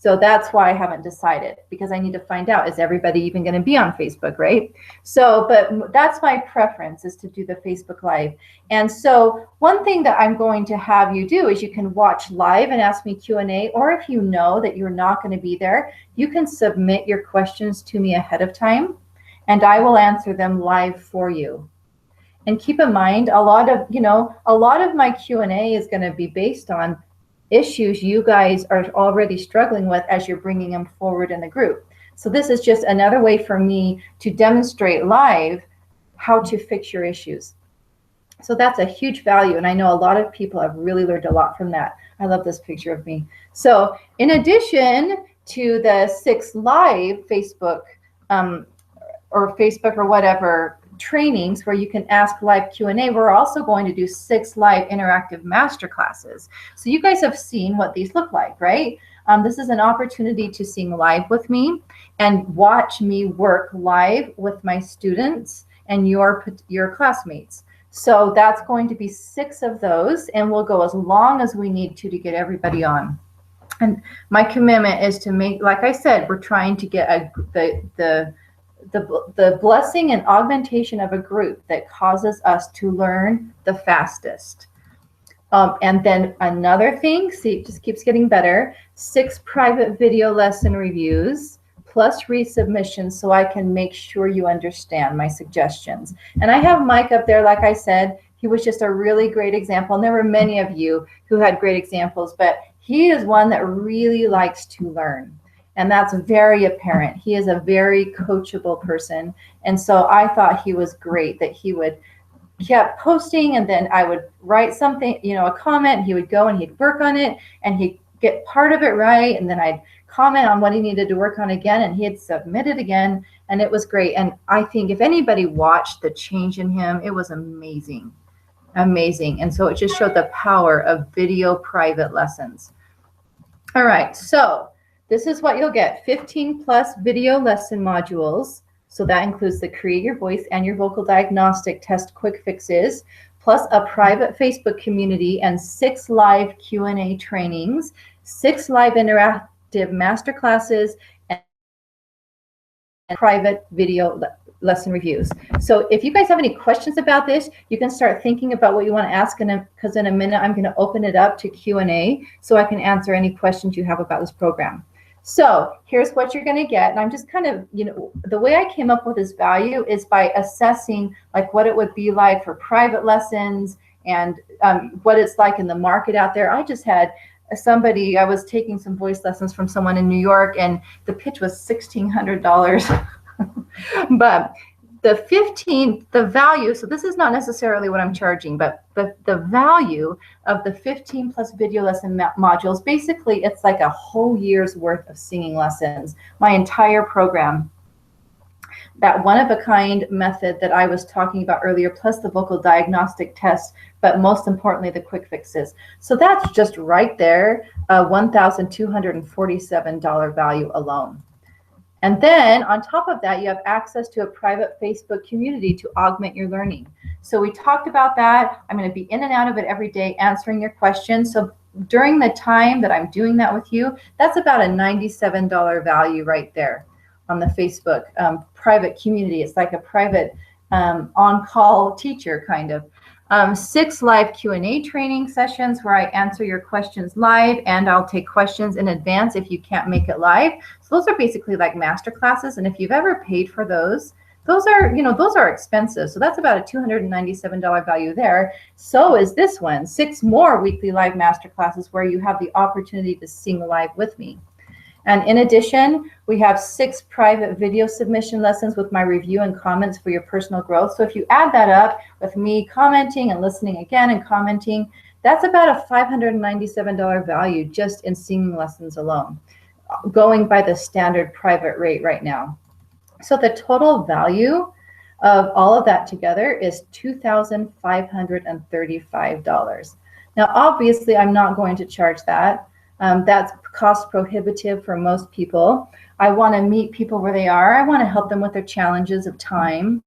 So that's why I haven't decided, because I need to find out, is everybody even going to be on Facebook, right? So, but that's my preference, is to do the Facebook Live. And so one thing that I'm going to have you do is you can watch live and ask me Q&A, or if you know that you're not going to be there, you can submit your questions to me ahead of time, and I will answer them live for you. And keep in mind, a lot of my Q&A is going to be based on issues you guys are already struggling with as you're bringing them forward in the group. So this is just another way for me to demonstrate live how to fix your issues. So that's a huge value, and I know a lot of people have really learned a lot from that. I love this picture of me. So in addition to the 6 live Facebook or whatever trainings where you can ask live Q&A, we're also going to do 6 live interactive master classes. So you guys have seen what these look like, right? This is an opportunity to sing live with me and watch me work live with my students and your classmates. So that's going to be 6 of those, and we'll go as long as we need to get everybody on. And my commitment is to make, like I said, we're trying to get the blessing and augmentation of a group that causes us to learn the fastest. And then another thing, see, it just keeps getting better, 6 private video lesson reviews, plus resubmissions so I can make sure you understand my suggestions. And I have Mike up there, like I said, he was just a really great example. And there were many of you who had great examples, but he is one that really likes to learn. And that's very apparent. He is a very coachable person. And so I thought he was great that he would kept posting, and then I would write something, a comment, and he would go and he'd work on it and he'd get part of it right. And then I'd comment on what he needed to work on again, and he'd submit it again. And it was great. And I think if anybody watched the change in him, it was amazing, amazing. And so it just showed the power of video private lessons. All right. So this is what you'll get: 15 plus video lesson modules. So that includes the Create Your Voice and Your Vocal Diagnostic Test quick fixes, plus a private Facebook community and 6 live Q&A trainings, 6 live interactive masterclasses, and private video lesson reviews. So if you guys have any questions about this, you can start thinking about what you want to ask, because in a minute I'm going to open it up to Q&A so I can answer any questions you have about this program. So here's what you're going to get. And I'm just kind of, the way I came up with this value is by assessing like what it would be like for private lessons and what it's like in the market out there. I just had somebody, I was taking some voice lessons from someone in New York, and the pitch was $1,600. But the value, so this is not necessarily what I'm charging, but the value of the 15 plus video lesson modules, basically it's like a whole year's worth of singing lessons, my entire program. That one-of-a-kind method that I was talking about earlier, plus the vocal diagnostic test, but most importantly, the quick fixes. So that's just right there, a $1,247 value alone. And then on top of that, you have access to a private Facebook community to augment your learning. So we talked about that. I'm going to be in and out of it every day answering your questions. So during the time that I'm doing that with you, that's about a $97 value right there on the Facebook private community. It's like a private on-call teacher kind of. 6 live Q&A training sessions where I answer your questions live, and I'll take questions in advance if you can't make it live. So those are basically like master classes. And if you've ever paid for those are expensive. So that's about a $297 value there. So is this one, 6 more weekly live master classes where you have the opportunity to sing live with me. And in addition, we have 6 private video submission lessons with my review and comments for your personal growth. So if you add that up with me commenting and listening again and commenting, that's about a $597 value just in singing lessons alone, going by the standard private rate right now. So the total value of all of that together is $2,535. Now, obviously, I'm not going to charge that. That's cost prohibitive for most people. I want to meet people where they are. I want to help them with their challenges of time,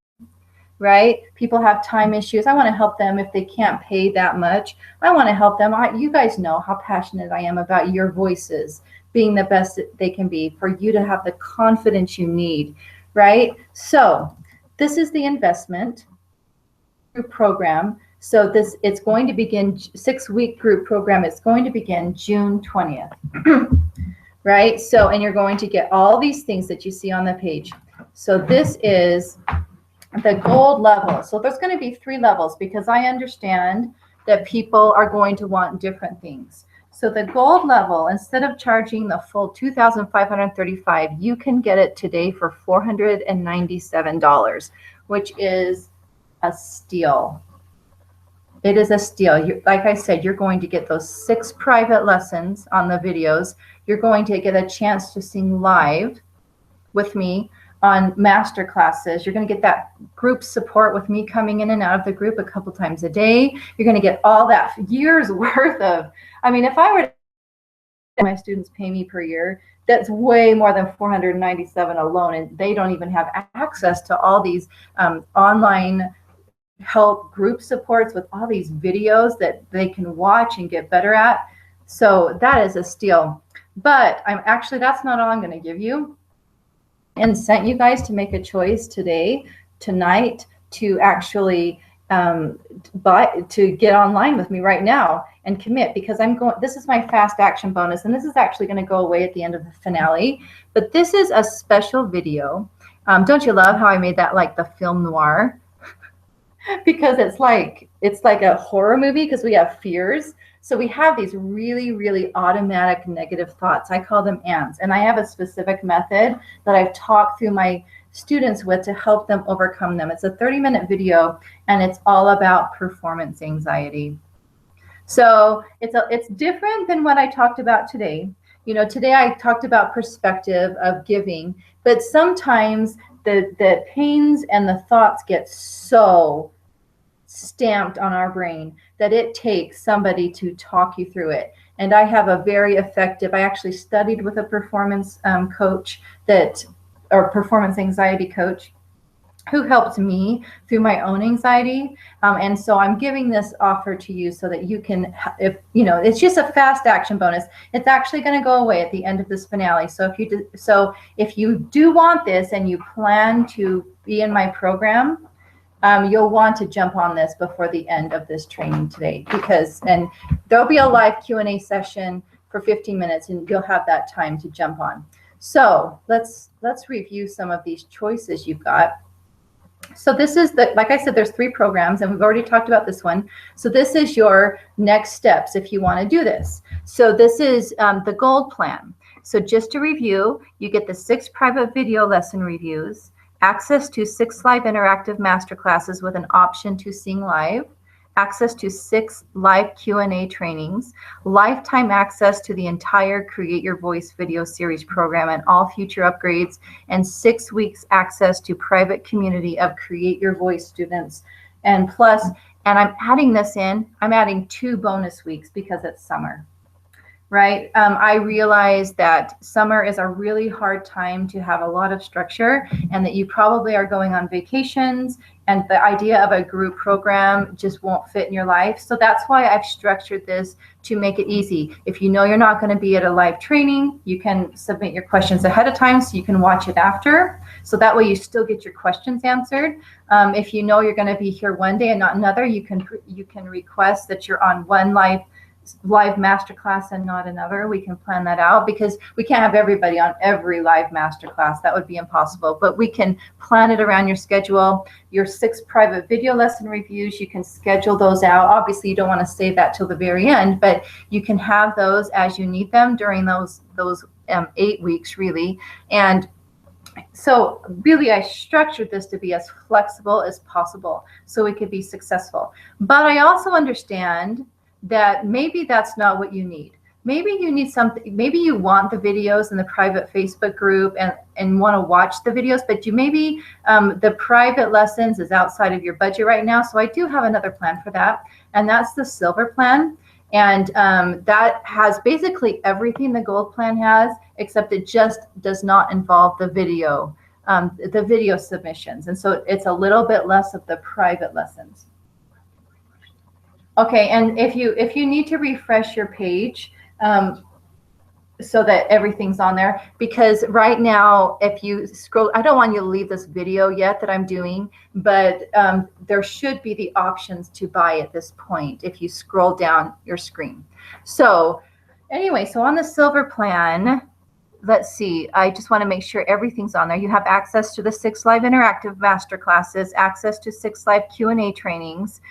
right? People have time issues. I want to help them if they can't pay that much. I want to help them. You guys know how passionate I am about your voices being the best that they can be, for you to have the confidence you need, right? So this is the investment program. So it's going to begin 6-week group program. It's going to begin June 20th, right? So, and you're going to get all these things that you see on the page. So this is the gold level. So there's going to be 3 levels because I understand that people are going to want different things. So the gold level, instead of charging the full $2,535, you can get it today for $497, which is a steal. It is a steal. Like I said, you're going to get those 6 private lessons on the videos. You're going to get a chance to sing live with me on master classes. You're going to get that group support with me coming in and out of the group a couple times a day. You're going to get all that year's worth of, if I were to my students pay me per year, that's way more than $497 alone. And they don't even have access to all these online help group supports with all these videos that they can watch and get better at. So that is a steal. But that's not all I'm going to give you. And sent you guys to make a choice tonight, to actually but to get online with me right now and commit, because this is my fast action bonus, and this is actually going to go away at the end of the finale. But this is a special video. Don't you love how I made that like the film noir? Because it's like a horror movie, because we have fears. So we have these really, really automatic negative thoughts. I call them ants. And I have a specific method that I've talked through my students with to help them overcome them. It's a 30-minute video, and it's all about performance anxiety. So it's different than what I talked about today. You know, today I talked about perspective of giving, but sometimes the pains and the thoughts get so stamped on our brain that it takes somebody to talk you through it. And I have a very effective, I actually studied with a performance coach or performance anxiety coach who helped me through my own anxiety. And so I'm giving this offer to you so that you can, it's just a fast action bonus. It's actually going to go away at the end of this finale. So if you do want this and you plan to be in my program, you'll want to jump on this before the end of this training today, and there'll be a live Q&A session for 15 minutes, and you'll have that time to jump on. So let's review some of these choices you've got. So this is like I said, there's 3 programs, and we've already talked about this one. So this is your next steps if you want to do this. So this is the gold plan. So just to review, you get the 6 private video lesson reviews, access to 6 live interactive masterclasses with an option to sing live, access to 6 live Q&A trainings, lifetime access to the entire Create Your Voice video series program and all future upgrades, and 6 weeks access to private community of Create Your Voice students. And plus, and I'm adding 2 bonus weeks because it's summer. Right? I realize that summer is a really hard time to have a lot of structure, and that you probably are going on vacations, and the idea of a group program just won't fit in your life. So that's why I've structured this to make it easy. If you know you're not going to be at a live training, you can submit your questions ahead of time so you can watch it after. So that way you still get your questions answered. If you know you're going to be here one day and not another, you can request that you're on one live masterclass and not another. We can plan that out, because we can't have everybody on every live masterclass. That would be impossible, but we can plan it around your schedule. Your 6 private video lesson reviews, you can schedule those out. Obviously you don't want to save that till the very end, but you can have those as you need them during those 8 weeks really. And so really I structured this to be as flexible as possible so we could be successful. But I also understand that maybe that's not what you need. Maybe you need something, maybe you want the videos in the private Facebook group and want to watch the videos, but maybe the private lessons is outside of your budget right now. So I do have another plan for that, and that's the silver plan. And that has basically everything the gold plan has, except it just does not involve the video submissions. And so it's a little bit less of the private lessons. Okay, and if you need to refresh your page so that everything's on there, because right now if you scroll, I don't want you to leave this video yet that I'm doing, but there should be the options to buy at this point if you scroll down your screen. So anyway, so on the silver plan, let's see, I just want to make sure everything's on there. You have access to the 6 live interactive masterclasses, access to 6 live Q&A trainings.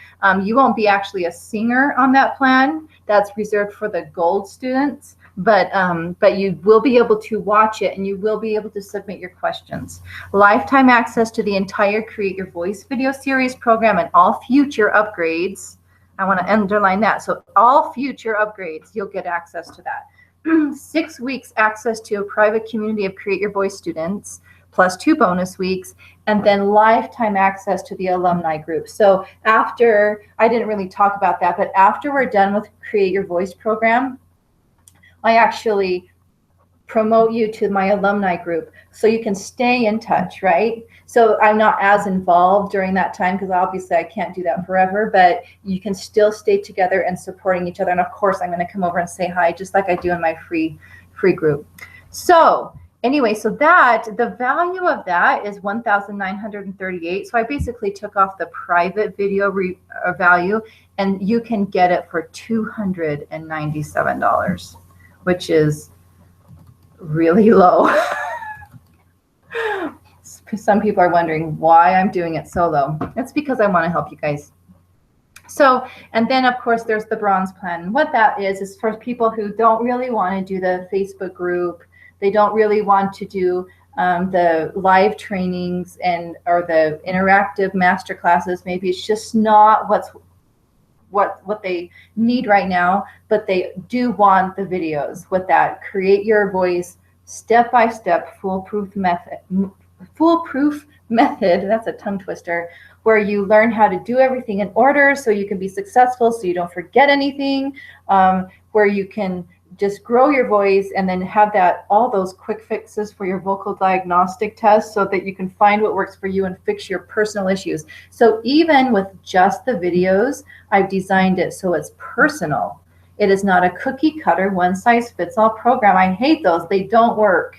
You won't be actually a singer on that plan. That's reserved for the gold students, but you will be able to watch it, and you will be able to submit your questions. Lifetime access to the entire Create Your Voice video series program and all future upgrades. I want to underline that. So all future upgrades, you'll get access to that. 6 weeks access to a private community of Create Your Voice students, plus 2 bonus weeks, and then lifetime access to the alumni group. So after, I didn't really talk about that, but after we're done with Create Your Voice program, I actually promote you to my alumni group so you can stay in touch, right? So I'm not as involved during that time, because obviously I can't do that forever, but you can still stay together and supporting each other. And of course, I'm going to come over and say hi, just like I do in my free group. So anyway, so that the value of that is 1,938. So I basically took off the private video value, and you can get it for $297, which is really low. Some people are wondering why I'm doing it so low. It's because I want to help you guys. So, and then of course there's the bronze plan. What that is for people who don't really want to do the Facebook group. They don't really want to do the live trainings or the interactive master classes. Maybe it's just not what they need right now, but they do want the videos with that Create Your Voice step-by-step foolproof method. That's a tongue twister, where you learn how to do everything in order so you can be successful, so you don't forget anything, where you can just grow your voice and then have all those quick fixes for your vocal diagnostic test so that you can find what works for you and fix your personal issues. So even with just the videos, I've designed it so it's personal. It is not a cookie cutter, one size fits all program. I hate those. They don't work,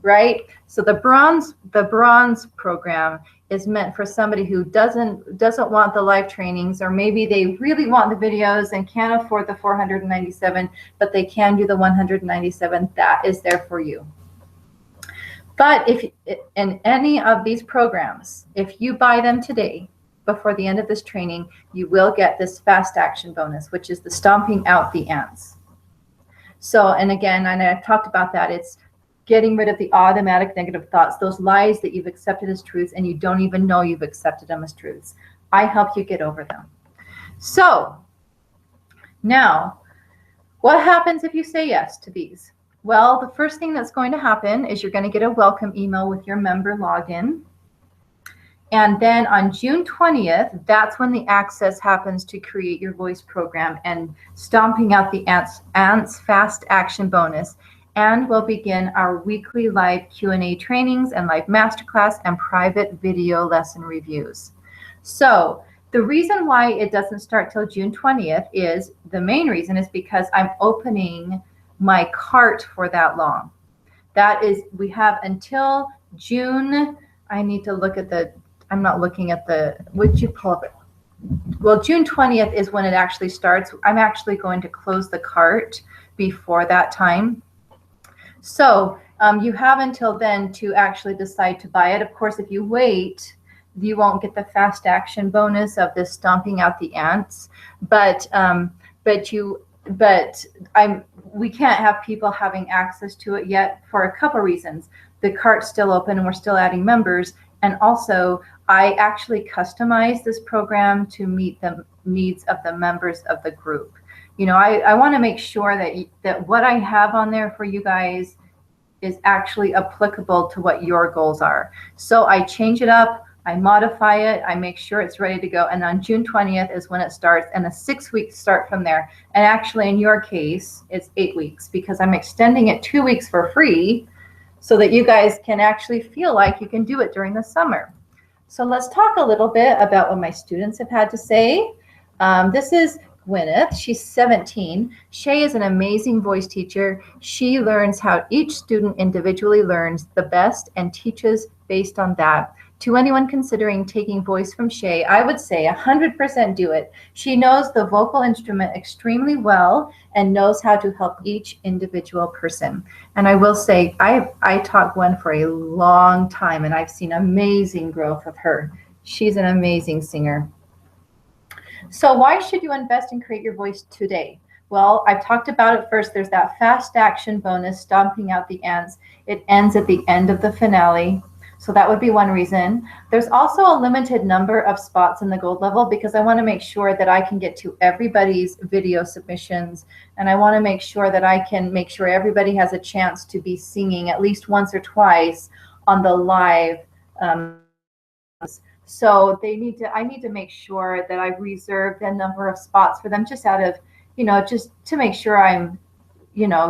right? So the bronze program is meant for somebody who doesn't want the live trainings, or maybe they really want the videos and can't afford the $497, but they can do the $197. That is there for you. But if in any of these programs, if you buy them today before the end of this training, you will get this fast action bonus, which is the stomping out the ants. So, and again, and I've talked about that, it's getting rid of the automatic negative thoughts, those lies that you've accepted as truths and you don't even know you've accepted them as truths. I help you get over them. So now, what happens if you say yes to these? Well, the first thing that's going to happen is you're going to get a welcome email with your member login. And then on June 20th, that's when the access happens to Create Your Voice program and stomping out the ants fast action bonus. And we'll begin our weekly live Q&A trainings and live masterclass and private video lesson reviews. So the reason why it doesn't start till June 20th is, the main reason is because I'm opening my cart for that long. That is, we have until June, I need to look at I'm not looking at would you pull up it? Well, June 20th is when it actually starts. I'm actually going to close the cart before that time. So you have until then to actually decide to buy it. Of course, if you wait, you won't get the fast action bonus of this stomping out the ants. But we can't have people having access to it yet for a couple reasons. The cart's still open and we're still adding members. And also, I actually customize this program to meet the needs of the members of the group. You know, I want to make sure that what I have on there for you guys is actually applicable to what your goals are. So I change it up, I modify it, I make sure it's ready to go. And on June 20th is when it starts, and a 6 weeks start from there. And actually in your case, it's 8 weeks because I'm extending it 2 weeks for free so that you guys can actually feel like you can do it during the summer. So let's talk a little bit about what my students have had to say. This is Gwyneth. She's 17. Shay is an amazing voice teacher. She learns how each student individually learns the best and teaches based on that. To anyone considering taking voice from Shay, I would say 100% do it. She knows the vocal instrument extremely well and knows how to help each individual person. And I will say, I taught Gwen for a long time, and I've seen amazing growth of her. She's an amazing singer. So why should you invest in Create Your Voice today? Well, I've talked about it first. There's that fast action bonus, stomping out the ants. It ends at the end of the finale. So that would be one reason. There's also a limited number of spots in the gold level because I want to make sure that I can get to everybody's video submissions. And I want to make sure that I can make sure everybody has a chance to be singing at least once or twice on the live. So I need to make sure that I've reserved a number of spots for them just out of, just to make sure I'm,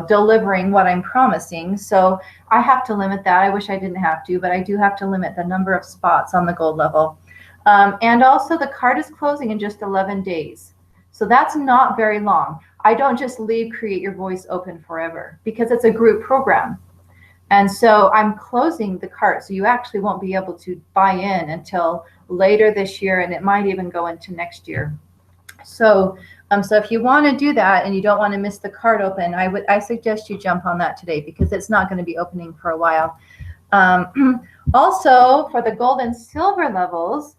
delivering what I'm promising. So I have to limit that. I wish I didn't have to, but I do have to limit the number of spots on the gold level. And also the card is closing in just 11 days. So that's not very long. I don't just leave Create Your Voice open forever because it's a group program. And so I'm closing the cart. So you actually won't be able to buy in until later this year, and it might even go into next year. So so if you want to do that and you don't want to miss the cart open, I suggest you jump on that today, because it's not going to be opening for a while. Also, for the gold and silver levels,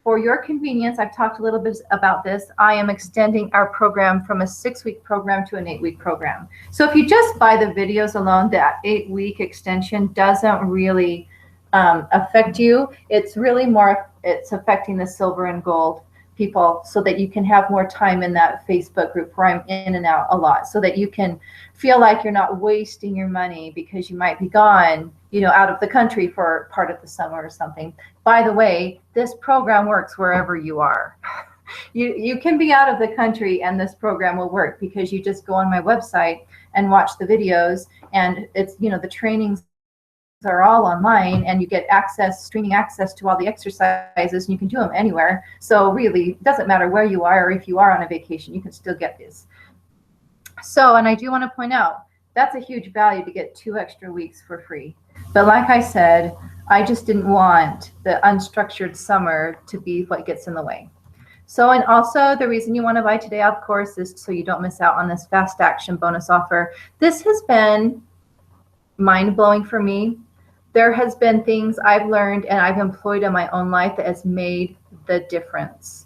for your convenience, I've talked a little bit about this. I am extending our program from a 6-week program to an 8-week program. So if you just buy the videos alone, that 8-week extension doesn't really affect you. It's really more, it's affecting the silver and gold people, so that you can have more time in that Facebook group where I'm in and out a lot, so that you can feel like you're not wasting your money because you might be gone, out of the country for part of the summer or something. By the way, this program works wherever you are. You can be out of the country and this program will work, because you just go on my website and watch the videos, and it's, the trainings are all online, and you get streaming access to all the exercises, and you can do them anywhere. So really, it doesn't matter where you are, or if you are on a vacation, you can still get this. So, and I do want to point out, that's a huge value to get 2 extra weeks for free. But like I said, I just didn't want the unstructured summer to be what gets in the way. So, and also the reason you want to buy today, of course, is so you don't miss out on this fast action bonus offer. This has been mind-blowing for me. There has been things I've learned and I've employed in my own life that has made the difference.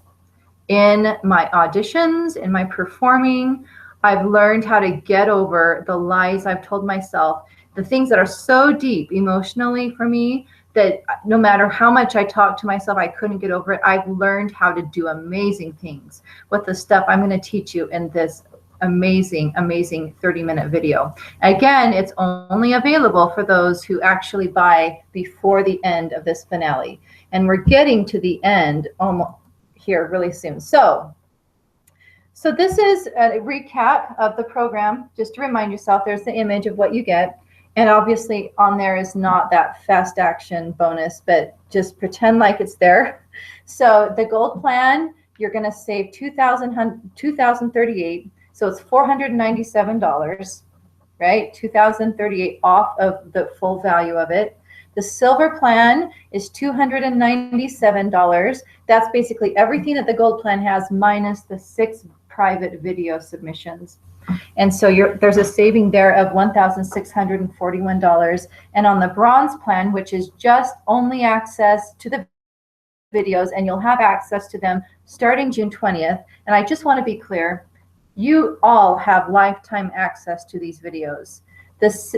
In my auditions, in my performing, I've learned how to get over the lies I've told myself, the things that are so deep emotionally for me that no matter how much I talked to myself, I couldn't get over it. I've learned how to do amazing things with the stuff I'm going to teach you in this amazing 30-minute video. Again, it's only available for those who actually buy before the end of this finale, and we're getting to the end almost here really soon. So this is a recap of the program. Just to remind yourself, there's the image of what you get, and obviously on there is not that fast action bonus, but just pretend like it's there. So the gold plan, you're going to save $2,038. So it's $497, right? $2,038 off of the full value of it. The silver plan is $297. That's basically everything that the gold plan has minus the 6 private video submissions. And so there's a saving there of $1,641. And on the bronze plan, which is just only access to the videos, and you'll have access to them starting June 20th. And I just want to be clear, you all have lifetime access to these videos. This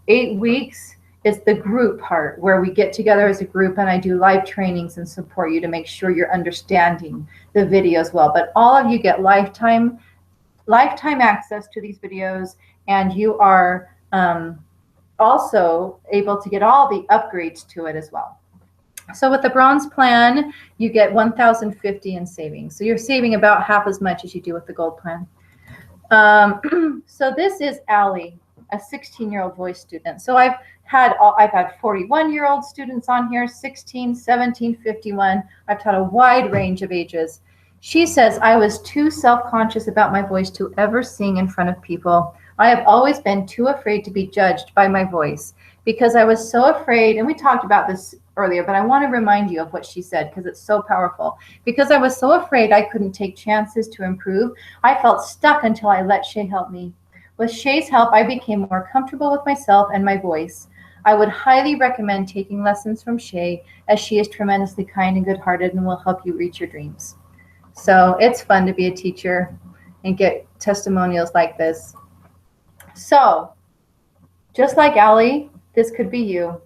8 weeks is the group part, where we get together as a group and I do live trainings and support you to make sure you're understanding the videos well. But all of you get lifetime access to these videos, and you are also able to get all the upgrades to it as well. So with the bronze plan, you get $1,050 in savings. So you're saving about half as much as you do with the gold plan. So this is Allie, a 16-year-old voice student. So I've had 41-year-old students on here, 16, 17, 51. I've taught a wide range of ages. She says, I was too self-conscious about my voice to ever sing in front of people. I have always been too afraid to be judged by my voice, because I was so afraid, and we talked about this earlier, but I want to remind you of what she said because it's so powerful. Because I was so afraid I couldn't take chances to improve, I felt stuck until I let Shay help me. With Shay's help, I became more comfortable with myself and my voice. I would highly recommend taking lessons from Shay, as she is tremendously kind and good-hearted and will help you reach your dreams. So it's fun to be a teacher and get testimonials like this. So just like Allie, this could be you.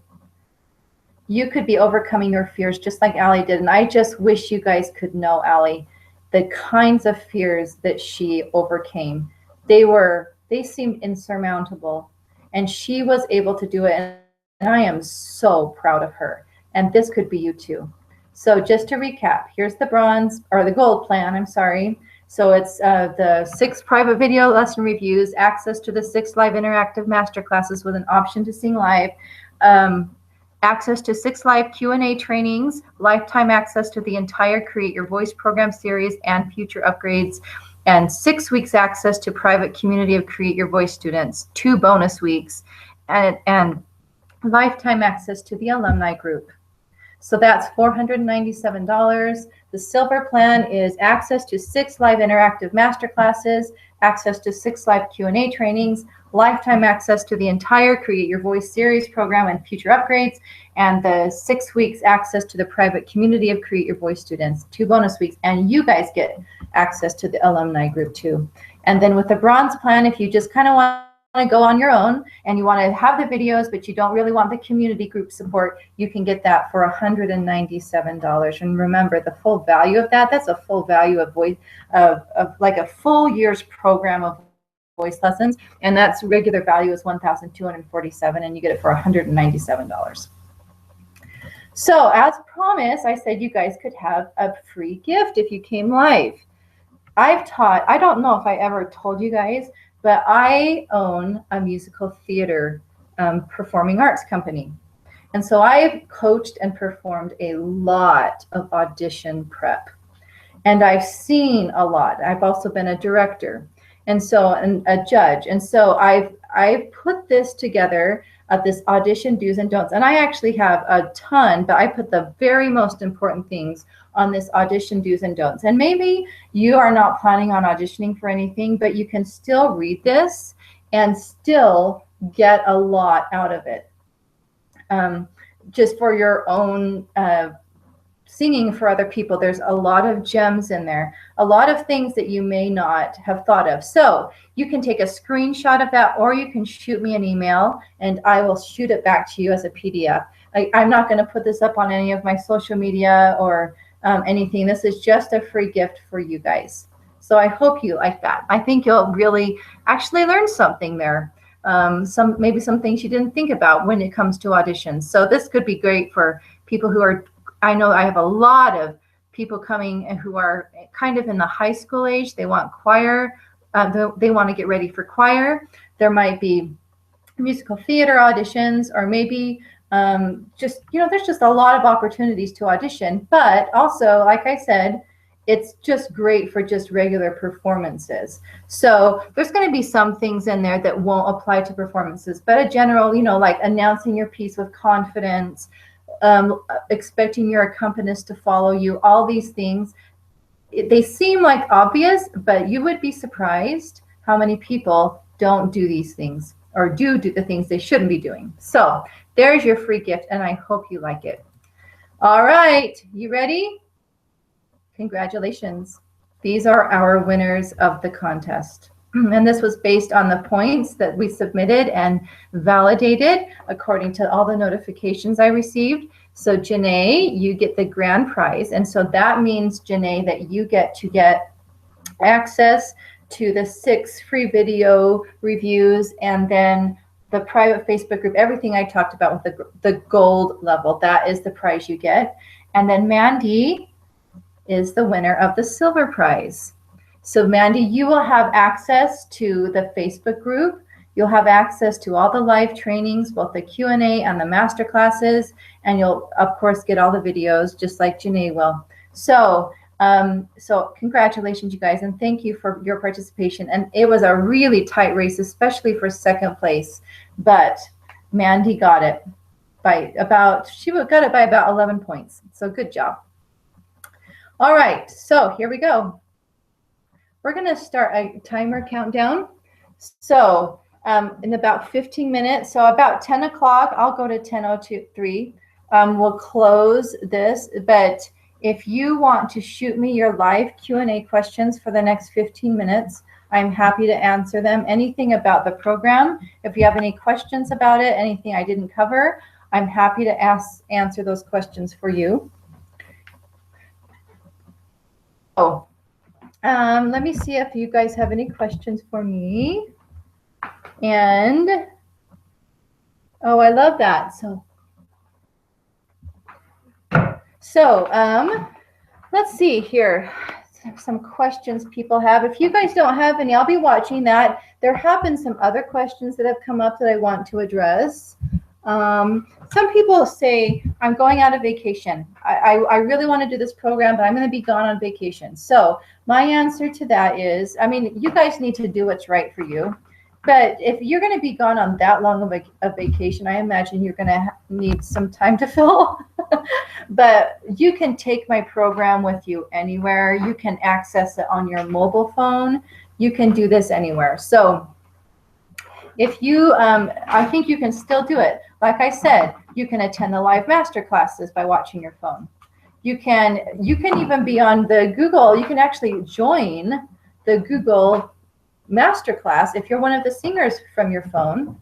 You could be overcoming your fears just like Allie did. And I just wish you guys could know Allie, the kinds of fears that she overcame. They seemed insurmountable, and she was able to do it. And I am so proud of her. And this could be you too. So just to recap, here's the gold plan, I'm sorry. So it's the 6 private video lesson reviews, access to the 6 live interactive masterclasses with an option to sing live, access to 6 live Q&A trainings, lifetime access to the entire Create Your Voice program series and future upgrades, and 6 weeks access to private community of Create Your Voice students, 2 bonus weeks, and lifetime access to the alumni group. So that's $497. The silver plan is access to 6 live interactive masterclasses, access to 6 live Q&A trainings, lifetime access to the entire Create Your Voice series program and future upgrades, and the 6 weeks access to the private community of Create Your Voice students, 2 bonus weeks, and you guys get access to the alumni group too. And then with the bronze plan, if you just kind of want to go on your own and you want to have the videos, but you don't really want the community group support, you can get that for $197. And remember, the full value of that's a full value of voice of like a full year's program of voice lessons, and that's regular value is $1,247, and you get it for $197. So as promised, I said you guys could have a free gift if you came live. I've taught, I don't know if I ever told you guys, but I own a musical theater performing arts company. And so I've coached and performed a lot of audition prep. And I've seen a lot. I've also been a director and a judge. And so I've put this together of this audition do's and don'ts. And I actually have a ton, but I put the very most important things on this audition do's and don'ts. And maybe you are not planning on auditioning for anything, but you can still read this and still get a lot out of it. Just for your own singing for other people, there's a lot of gems in there, a lot of things that you may not have thought of. So you can take a screenshot of that, or you can shoot me an email and I will shoot it back to you as a PDF. I'm not going to put this up on any of my social media or anything. This is just a free gift for you guys. So I hope you like that. I think you'll really actually learn something there. Maybe some things you didn't think about when it comes to auditions. So this could be great for people who are, I know I have a lot of people coming who are kind of in the high school age. They want choir. They want to get ready for choir. There might be musical theater auditions, or maybe there's just a lot of opportunities to audition. But also, like I said, it's just great for just regular performances. So there's going to be some things in there that won't apply to performances, but a general, like announcing your piece with confidence, expecting your accompanist to follow you, all these things, they seem like obvious, but you would be surprised how many people don't do these things or do the things they shouldn't be doing. So there's your free gift, and I hope you like it. All right, you ready? Congratulations. These are our winners of the contest. And this was based on the points that we submitted and validated according to all the notifications I received. So Janae, you get the grand prize. And so that means, Janae, that you get to get access to the 6 free video reviews, and then the private Facebook group, everything I talked about with the gold level. That is the prize you get. And then Mandy is the winner of the silver prize. So Mandy, you will have access to the Facebook group. You'll have access to all the live trainings, both the Q&A and the master classes, and you'll of course get all the videos just like Janae will. So congratulations, you guys, and thank you for your participation. And it was a really tight race, especially for second place, but Mandy got it by about 11 points. So good job. All right, so here we go. We're going to start a timer countdown. So in about 15 minutes, so about 10 o'clock, I'll go to 10:03. We'll close this, but if you want to shoot me your live Q&A questions for the next 15 minutes, I'm happy to answer them. Anything about the program, if you have any questions about it, anything I didn't cover, I'm happy to answer those questions for you. Oh, let me see if you guys have any questions for me. And, oh, I love that. So let's see here. Some questions people have. If you guys don't have any, I'll be watching that. There have been some other questions that have come up that I want to address. Some people say, I'm going out of vacation. I really want to do this program, but I'm going to be gone on vacation. So my answer to that is, I mean, you guys need to do what's right for you. But if you're going to be gone on that long of a vacation, I imagine you're going to need some time to fill. But you can take my program with you anywhere. You can access it on your mobile phone. You can do this anywhere. So if you, I think you can still do it. Like I said, you can attend the live master classes by watching your phone. You can even be on the Google. You can actually join the Google masterclass if you're one of the singers from your phone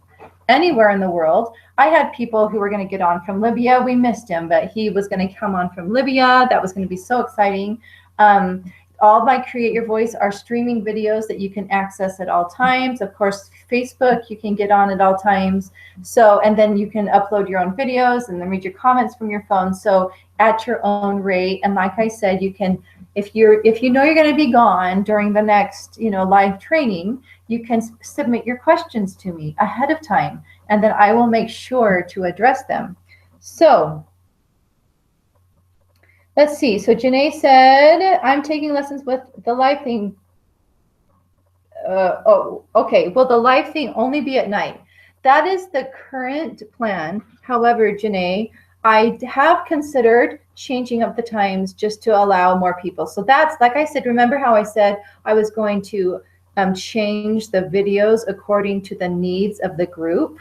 anywhere in the world. I had people who were going to get on from Libya. We missed him, but he was going to come on from Libya. That was going to be so exciting. All my Create Your Voice are streaming videos that you can access at all times. Of course, Facebook, you can get on at all times. So, and then you can upload your own videos and then read your comments from your phone. So at your own rate. And like I said, you can, if you know you're going to be gone during the next, live training, you can submit your questions to me ahead of time, and then I will make sure to address them. So let's see. So Janae said, I'm taking lessons with the live thing. Oh, okay. Will the live thing only be at night? That is the current plan. However, Janae, I have considered changing up the times just to allow more people. So that's, like I said, remember how I said I was going to change the videos according to the needs of the group?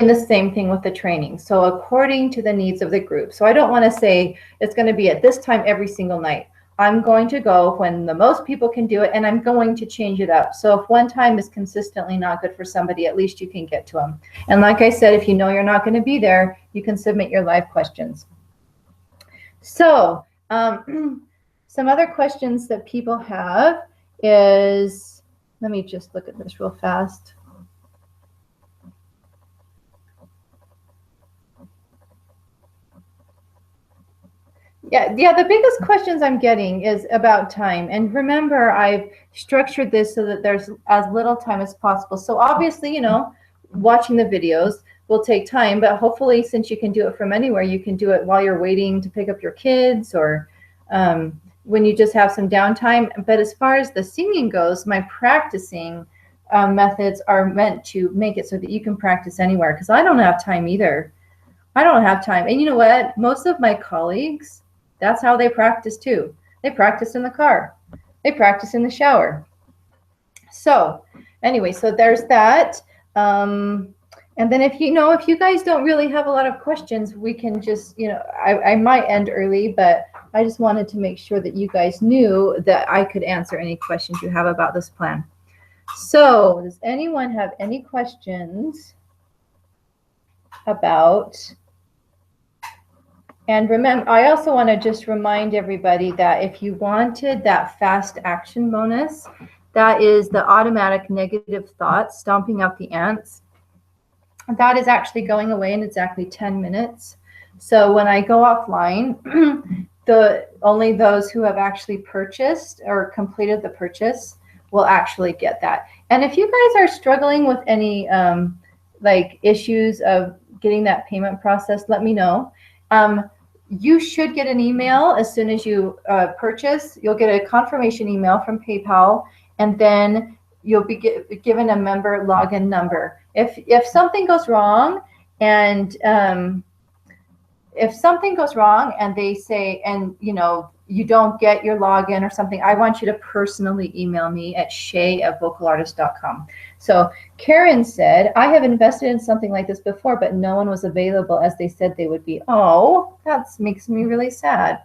And the same thing with the training. So according to the needs of the group. So I don't want to say it's going to be at this time every single night. I'm going to go when the most people can do it, and I'm going to change it up. So if one time is consistently not good for somebody, at least you can get to them. And like I said, if you know you're not going to be there, you can submit your live questions. So some other questions that people have is, let me just look at this real fast. Yeah, the biggest questions I'm getting is about time. And remember, I've structured this so that there's as little time as possible. So obviously, watching the videos will take time, but hopefully since you can do it from anywhere, you can do it while you're waiting to pick up your kids or when you just have some downtime. But as far as the singing goes, my practicing methods are meant to make it so that you can practice anywhere, because I don't have time either. I don't have time. And you know what? Most of my colleagues, that's how they practice too. They practice in the car. They practice in the shower. So anyway, so there's that. And then if you guys don't really have a lot of questions, we can just, I might end early, but I just wanted to make sure that you guys knew that I could answer any questions you have about this plan. So does anyone have any questions about? And remember, I also want to just remind everybody that if you wanted that fast action bonus, that is the automatic negative thoughts, stomping out the ants. That is actually going away in exactly 10 minutes. So when I go offline, only those who have actually purchased or completed the purchase will actually get that. And if you guys are struggling with any like issues of getting that payment process, let me know. You should get an email as soon as you purchase. You'll get a confirmation email from PayPal, and then you'll be given a member login number. If something goes wrong, and they say, and you don't get your login or something, I want you to personally email me at shay@vocalartist.com. So Karen said, I have invested in something like this before, but no one was available as they said they would be. Oh, that makes me really sad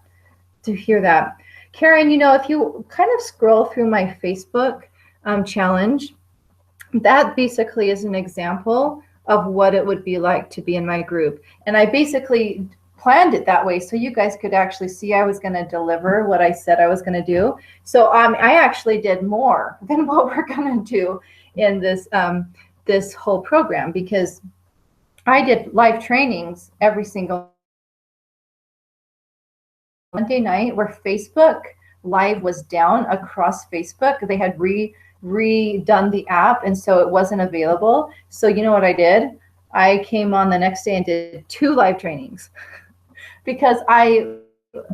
to hear that. Karen, if you kind of scroll through my Facebook challenge, that basically is an example of what it would be like to be in my group. And I basically planned it that way so you guys could actually see I was going to deliver what I said I was going to do. So I actually did more than what we're going to do in this this whole program, because I did live trainings every single Monday night where Facebook Live was down across Facebook. They had redone the app, and so it wasn't available. So you know what I did? I came on the next day and did 2 live trainings because I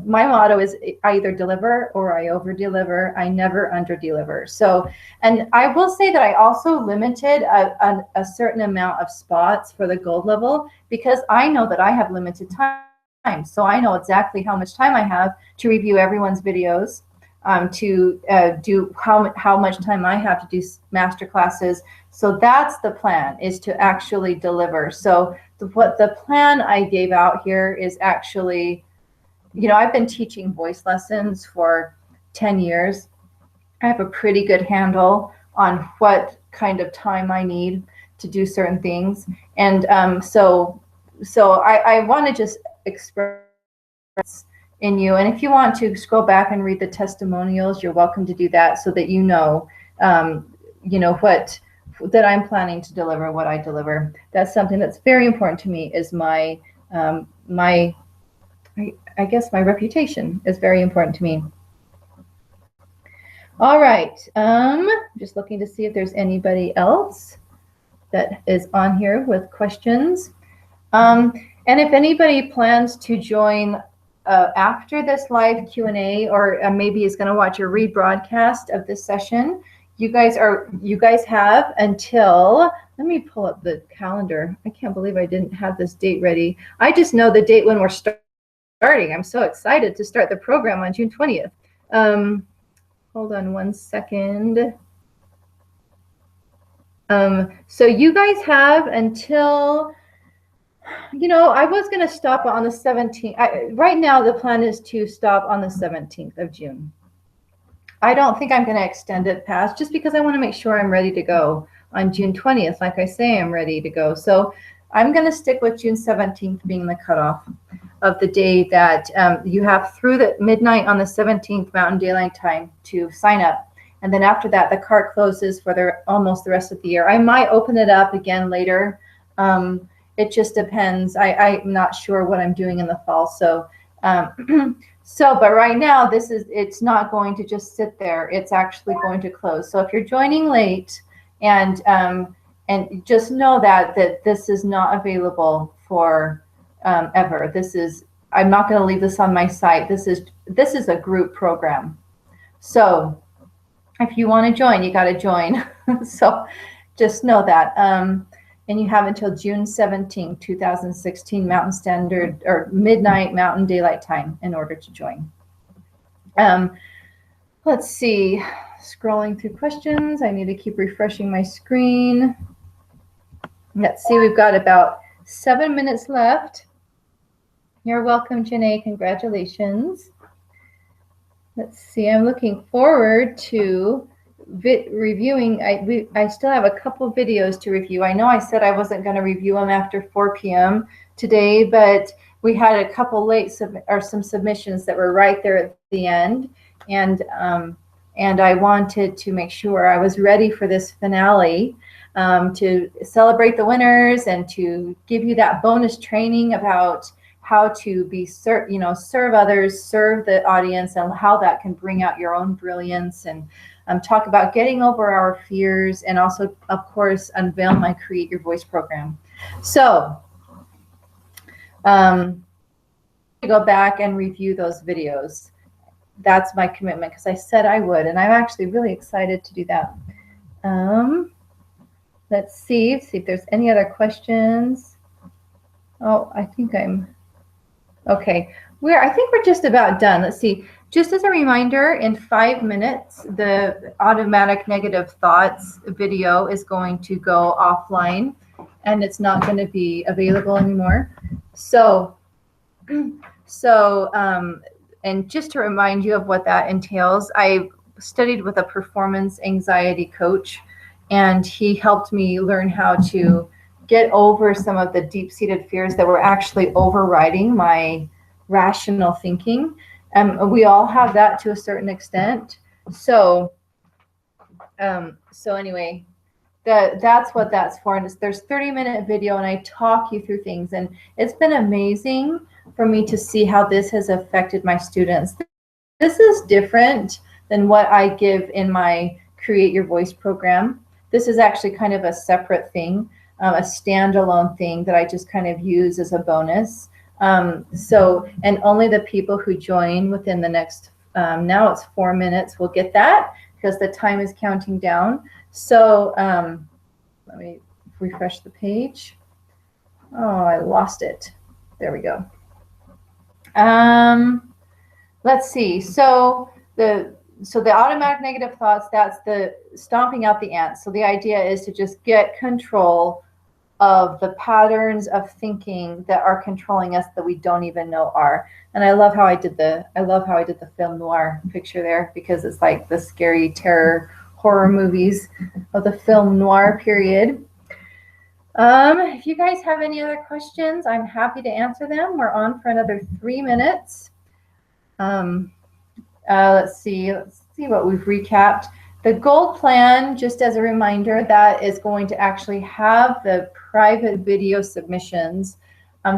my motto is I either deliver or I over deliver. I never under deliver. So, and I will say that I also limited a certain amount of spots for the gold level because I know that I have limited time. So I know exactly how much time I have to review everyone's videos, to do how much time I have to do master classes. So that's the plan, is to actually deliver. So what the plan I gave out here is actually, you know, I've been teaching voice lessons for 10 years. I have a pretty good handle on what kind of time I need to do certain things. And so I want to just express in you. And if you want to scroll back and read the testimonials, you're welcome to do that so that you know what that I'm planning to deliver, what I deliver. That's something that's very important to me, is my I guess my reputation is very important to me. All right. Just looking to see if there's anybody else that is on here with questions. And if anybody plans to join after this live Q&A, or maybe is going to watch a rebroadcast of this session, you guys have until, let me pull up the calendar. I can't believe I didn't have this date ready. I just know the date when we're starting. I'm so excited to start the program on June 20th. Hold on one second. So you guys have until, I was going to stop on the 17th. Right now, the plan is to stop on the 17th of June. I don't think I'm going to extend it past, just because I want to make sure I'm ready to go on June 20th. Like I say, I'm ready to go. So I'm going to stick with June 17th being the cutoff of the day that you have through the midnight on the 17th Mountain Daylight Time to sign up. And then after that, the cart closes for almost the rest of the year. I might open it up again later. It just depends. I'm not sure what I'm doing in the fall. So, but right now, it's not going to just sit there. It's actually going to close. So if you're joining late, and just know that this is not available for ever. I'm not going to leave this on my site. This is a group program. So if you want to join, you got to join. So just know that. And you have until June 17, 2016 Mountain Standard, or midnight Mountain Daylight Time, in order to join. Let's see. Scrolling through questions. I need to keep refreshing my screen. Let's see. We've got about 7 minutes left. You're welcome, Janae. Congratulations. Let's see. I'm looking forward to reviewing. I still have a couple videos to review. I know I said I wasn't going to review them after 4 p.m. today, but we had a couple some submissions that were right there at the end, and I wanted to make sure I was ready for this finale, to celebrate the winners and to give you that bonus training about how to serve others, serve the audience, and how that can bring out your own brilliance, and talk about getting over our fears, and also, of course, unveil my Create Your Voice program. So go back and review those videos. That's my commitment, because I said I would, and I'm actually really excited to do that. Let's see if there's any other questions. Oh, I think I'm okay. I think we're just about done. Let's see. Just as a reminder, in 5 minutes, the automatic negative thoughts video is going to go offline, and it's not going to be available anymore. So, and just to remind you of what that entails, I studied with a performance anxiety coach, and he helped me learn how to get over some of the deep-seated fears that were actually overriding my rational thinking. We all have that to a certain extent. So anyway, that's what that's for. And there's 30-minute video, and I talk you through things. And it's been amazing for me to see how this has affected my students. This is different than what I give in my Create Your Voice program. This is actually kind of a separate thing, a standalone thing that I just kind of use as a bonus. So, and only the people who join within the next, now it's 4 minutes, will get that because the time is counting down. So let me refresh the page. Oh, I lost it. There we go. Let's see. So the automatic negative thoughts, that's the stomping out the ants. So the idea is to just get control of the patterns of thinking that are controlling us that we don't even know are. And I love how I did the film noir picture there, because it's like the scary terror horror movies of the film noir period. If you guys have any other questions, I'm happy to answer them. We're on for another 3 minutes. Let's see what we've recapped. The gold plan, just as a reminder, that is going to actually have the private video submissions.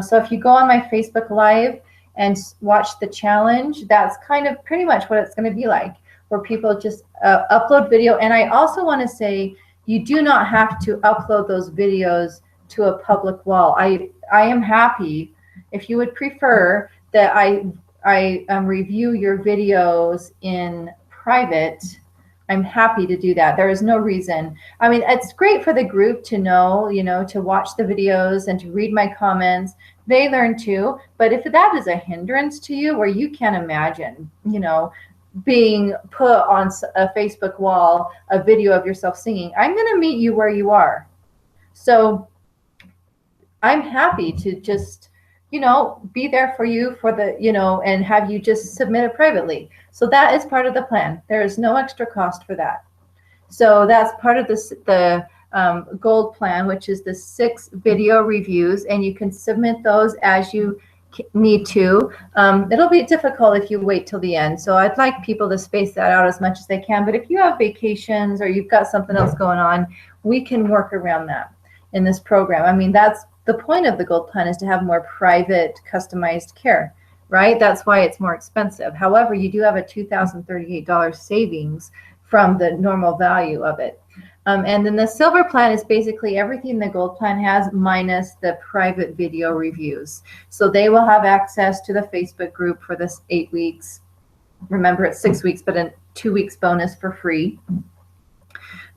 So if you go on my Facebook Live and watch the challenge, that's kind of pretty much what it's going to be like, where people just upload video. And I also want to say, you do not have to upload those videos to a public wall. I am happy, if you would prefer, that I review your videos in private. I'm happy to do that. There is no reason. I mean, it's great for the group to know, to watch the videos and to read my comments. They learn too. But if that is a hindrance to you, where you can't imagine, being put on a Facebook wall, a video of yourself singing, I'm going to meet you where you are. So I'm happy to just, be there for you for the, and have you just submit it privately. So that is part of the plan. There is no extra cost for that. So that's part of the gold plan, which is the 6 video reviews, and you can submit those as you need to. It'll be difficult if you wait till the end. So I'd like people to space that out as much as they can. But if you have vacations or you've got something else going on, we can work around that in this program. I mean, that's the point of the gold plan, is to have more private, customized care, right? That's why it's more expensive. However, you do have a $2,038 savings from the normal value of it. And then the silver plan is basically everything the gold plan has minus the private video reviews. So they will have access to the Facebook group for this 8 weeks. Remember, it's 6 weeks, but a 2 weeks bonus for free.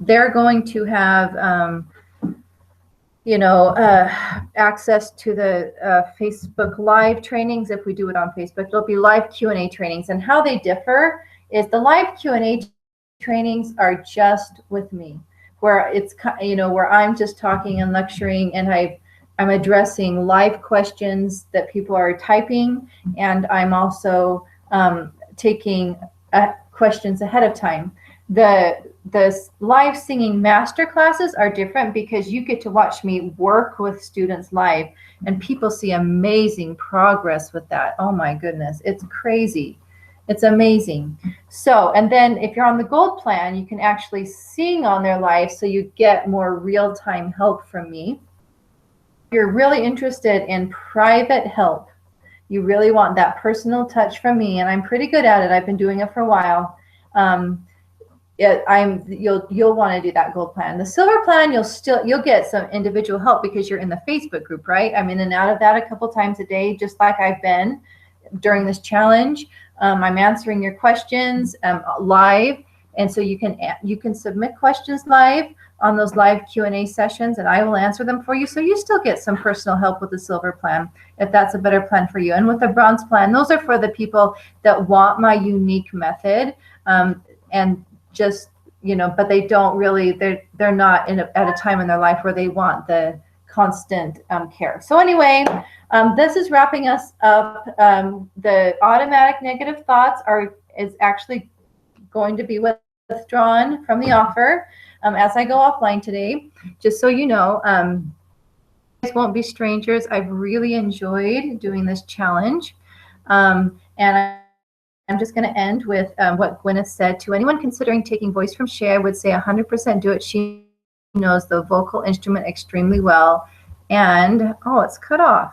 They're going to have access to the Facebook Live trainings. If we do it on Facebook, there'll be live Q&A trainings. And how they differ is the live Q&A trainings are just with me, where it's, where I'm just talking and lecturing, and I'm addressing live questions that people are typing, and I'm also taking questions ahead of time. The live singing master classes are different because you get to watch me work with students live, and people see amazing progress with that. Oh my goodness, it's crazy. It's amazing. So, and then if you're on the gold plan, you can actually sing on their live, so you get more real-time help from me. If you're really interested in private help, you really want that personal touch from me, and I'm pretty good at it. I've been doing it for a while. You'll want to do that gold plan. The silver plan, you'll get some individual help because you're in the Facebook group, right? I'm in and out of that a couple times a day, just like I've been during this challenge. I'm answering your questions live, and so you can submit questions live on those live Q&A sessions, and I will answer them for you. So you still get some personal help with the silver plan, if that's a better plan for you. And with the bronze plan, those are for the people that want my unique method, and just, but they don't really, they're not at a time in their life where they want the constant care. So anyway, this is wrapping us up. The automatic negative thoughts is actually going to be withdrawn from the offer as I go offline today. Just so you know, you guys won't be strangers. I've really enjoyed doing this challenge, and I'm just going to end with what Gwyneth said. To anyone considering taking voice from Shay, I would say 100% do it. She knows the vocal instrument extremely well, and it's cut off.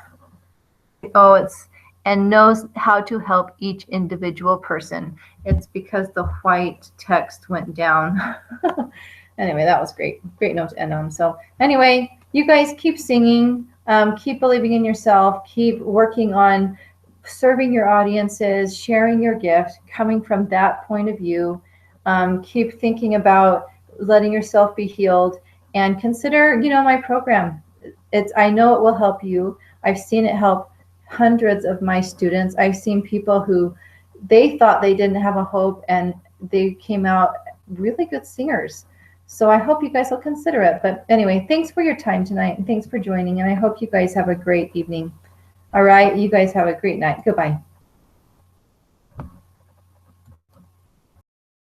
And knows how to help each individual person. It's because the white text went down. Anyway, that was great. Great note to end on. So anyway, you guys keep singing. Keep believing in yourself. Keep working on serving your audiences, sharing your gift, coming from that point of view. Keep thinking about letting yourself be healed, and consider, my program. I know it will help you. I've seen it help hundreds of my students. I've seen people who they thought they didn't have a hope, and they came out really good singers. So I hope you guys will consider it. But anyway, thanks for your time tonight, and thanks for joining. And I hope you guys have a great evening. All right, you guys have a great night. Goodbye.